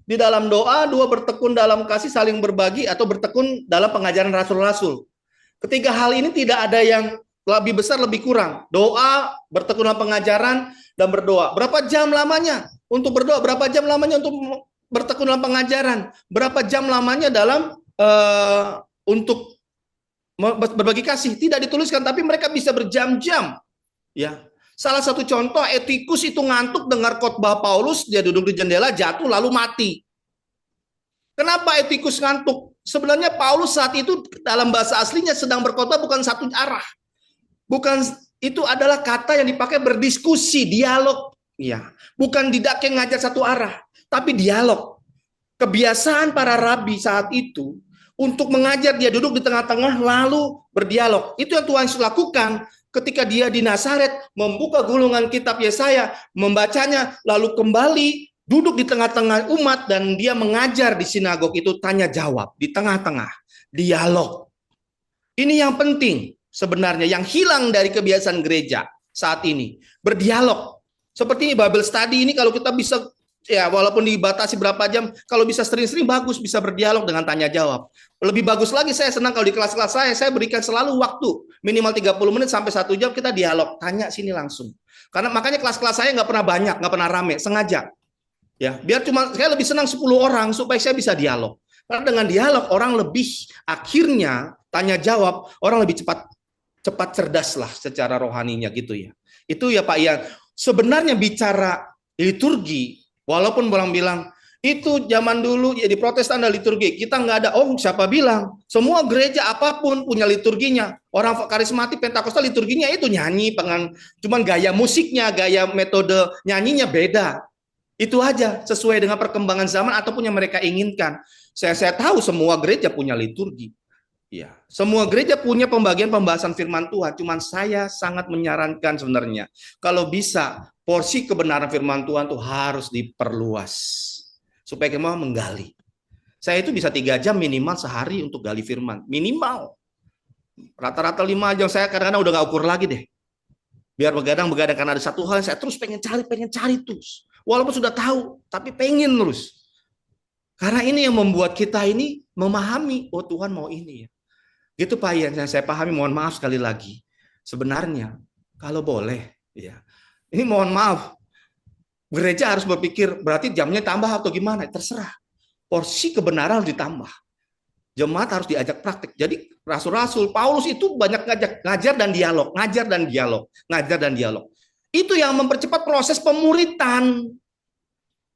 di dalam doa, dua bertekun dalam kasih saling berbagi, atau bertekun dalam pengajaran rasul-rasul. Ketiga hal ini tidak ada yang lebih besar lebih kurang. Doa, bertekun dalam pengajaran, dan berdoa. Berapa jam lamanya untuk berdoa? Berapa jam lamanya untuk bertekun dalam pengajaran? Berapa jam lamanya dalam untuk berbagi kasih? Tidak dituliskan, tapi mereka bisa berjam-jam. Ya, salah satu contoh, Etikus itu ngantuk dengar khotbah Paulus, dia duduk di jendela, jatuh lalu mati. Kenapa Etikus ngantuk? Sebenarnya Paulus saat itu dalam bahasa aslinya sedang berkhotbah bukan satu arah. Bukan, itu adalah kata yang dipakai berdiskusi, dialog. Ya, bukan didak yang ngajar satu arah, tapi dialog. Kebiasaan para rabi saat itu untuk mengajar, dia duduk di tengah-tengah lalu berdialog. Itu yang Tuhan Yesus lakukan ketika dia di Nazaret, membuka gulungan kitab Yesaya, membacanya, lalu kembali duduk di tengah-tengah umat, dan dia mengajar di sinagog itu, tanya jawab di tengah-tengah, dialog. Ini yang penting sebenarnya, yang hilang dari kebiasaan gereja saat ini, berdialog. Seperti Bible study ini, kalau kita bisa, ya walaupun dibatasi berapa jam, kalau bisa sering-sering bagus, bisa berdialog dengan tanya jawab. Lebih bagus lagi, saya senang kalau di kelas-kelas saya berikan selalu waktu minimal 30 menit sampai 1 jam, kita dialog, tanya sini langsung. Karena makanya kelas-kelas saya nggak pernah banyak, nggak pernah rame, sengaja. Ya, biar cuma saya lebih senang 10 orang supaya saya bisa dialog. Karena dengan dialog orang lebih, akhirnya tanya jawab, orang lebih cepat cerdas lah secara rohaninya gitu ya. Itu ya Pak Ian. Sebenarnya bicara liturgi, walaupun orang bilang itu zaman dulu ya di Protestan ada liturgi, kita nggak ada. Oh, siapa bilang? Semua gereja apapun punya liturginya. Orang karismatik Pentakosta liturginya itu nyanyi, cuman gaya musiknya, gaya metode nyanyinya beda. Itu aja, sesuai dengan perkembangan zaman ataupun yang mereka inginkan. Saya tahu semua gereja punya liturgi. Ya, semua gereja punya pembagian pembahasan firman Tuhan. Cuman saya sangat menyarankan sebenarnya, kalau bisa porsi kebenaran firman Tuhan tuh harus diperluas supaya kita mau menggali. Saya itu bisa 3 jam minimal sehari untuk gali firman, minimal. Rata-rata 5 jam, saya kadang-kadang udah gak ukur lagi deh. Biar begadang-begadang, karena ada satu hal yang saya terus pengen cari terus. Walaupun sudah tahu, tapi pengen terus. Karena ini yang membuat kita ini memahami, oh Tuhan mau ini ya. Gitu Pak Ian, yang saya pahami, mohon maaf sekali lagi. Sebenarnya, kalau boleh, ya, ini mohon maaf, gereja harus berpikir, berarti jamnya tambah atau gimana, terserah. Porsi kebenaran harus ditambah. Jemaat harus diajak praktik. Jadi rasul-rasul, Paulus itu banyak ngajar dan dialog, ngajar dan dialog. Itu yang mempercepat proses pemuritan.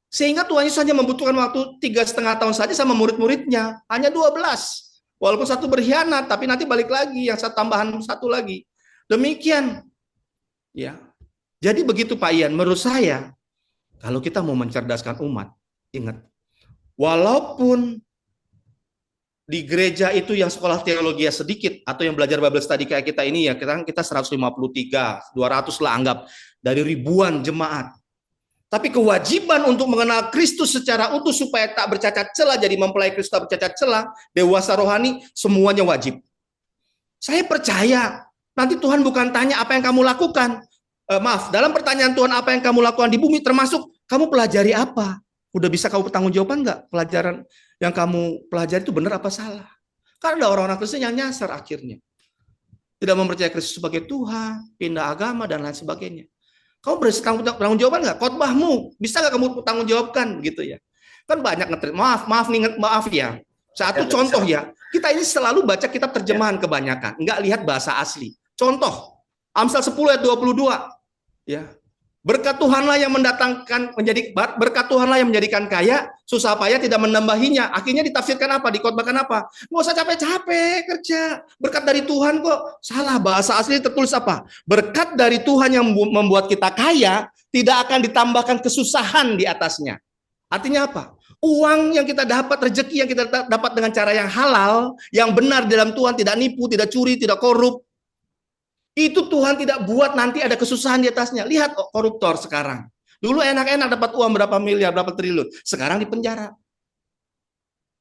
Sehingga Tuhan Yesus hanya membutuhkan waktu 3,5 tahun saja sama murid-muridnya, hanya 12. Walaupun satu berkhianat, tapi nanti balik lagi, yang tambahan satu lagi. Demikian. Ya. Jadi begitu Pak Ian, menurut saya, kalau kita mau mencerdaskan umat, ingat, walaupun di gereja itu yang sekolah teologi sedikit, atau yang belajar Bible study kayak kita ini ya, kita 153, 200 lah anggap, dari ribuan jemaat. Tapi kewajiban untuk mengenal Kristus secara utuh supaya tak bercacat celah, jadi mempelai Kristus tak bercacat celah, dewasa rohani, semuanya wajib. Saya percaya, nanti Tuhan bukan tanya apa yang kamu lakukan. Dalam pertanyaan Tuhan apa yang kamu lakukan di bumi, termasuk kamu pelajari apa? Udah bisa kamu bertanggung jawab nggak? Pelajaran yang kamu pelajari itu benar apa salah? Karena ada orang-orang Kristen yang nyasar akhirnya. Tidak mempercayai Kristus sebagai Tuhan, pindah agama, dan lain sebagainya. Kamu berhasil tanggung jawaban nggak? Khotbahmu bisa nggak kamu tanggung jawabkan gitu ya? Kan banyak ngetrit. Maaf ya. Satu contoh ya. Kita ini selalu baca kitab terjemahan kebanyakan, nggak lihat bahasa asli. Contoh, Amsal 10 ayat 22. Ya. Berkat Tuhanlah yang berkat Tuhanlah yang menjadikan kaya, susah payah tidak menambahinya. Akhirnya ditafsirkan apa? Dikhotbahkan apa? Nggak usah capek-capek kerja. Berkat dari Tuhan kok. Salah, bahasa asli tertulis apa? Berkat dari Tuhan yang membuat kita kaya, tidak akan ditambahkan kesusahan di atasnya. Artinya apa? Uang yang kita dapat, rezeki yang kita dapat dengan cara yang halal, yang benar di dalam Tuhan, tidak nipu, tidak curi, tidak korup, itu Tuhan tidak buat nanti ada kesusahan di atasnya. Lihat koruptor sekarang. Dulu enak-enak dapat uang berapa miliar, berapa triliun. Sekarang di penjara.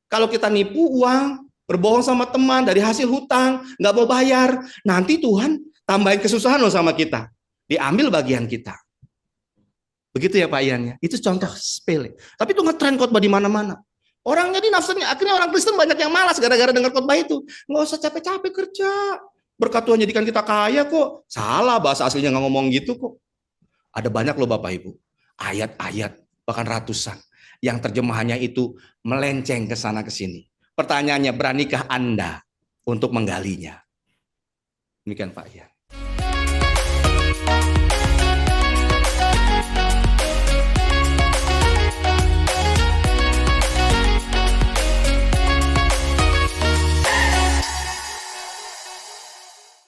Kalau kita nipu uang, berbohong sama teman dari hasil hutang, nggak mau bayar, nanti Tuhan tambahin kesusahan loh sama kita. Diambil bagian kita. Begitu ya Pak Ian ya. Itu contoh sepele. Tapi itu ngetren khotbah di mana-mana. Orang jadi nafsunya, akhirnya orang Kristen banyak yang malas gara-gara dengar khotbah itu. Nggak usah capek-capek kerja. Berkat Tuhan jadikan kita kaya kok. Salah, bahasa aslinya nggak ngomong gitu kok. Ada banyak loh Bapak Ibu. Ayat-ayat, bahkan ratusan. Yang terjemahannya itu melenceng ke sana ke sini. Pertanyaannya, beranikah Anda untuk menggalinya? Demikian Pak Ian.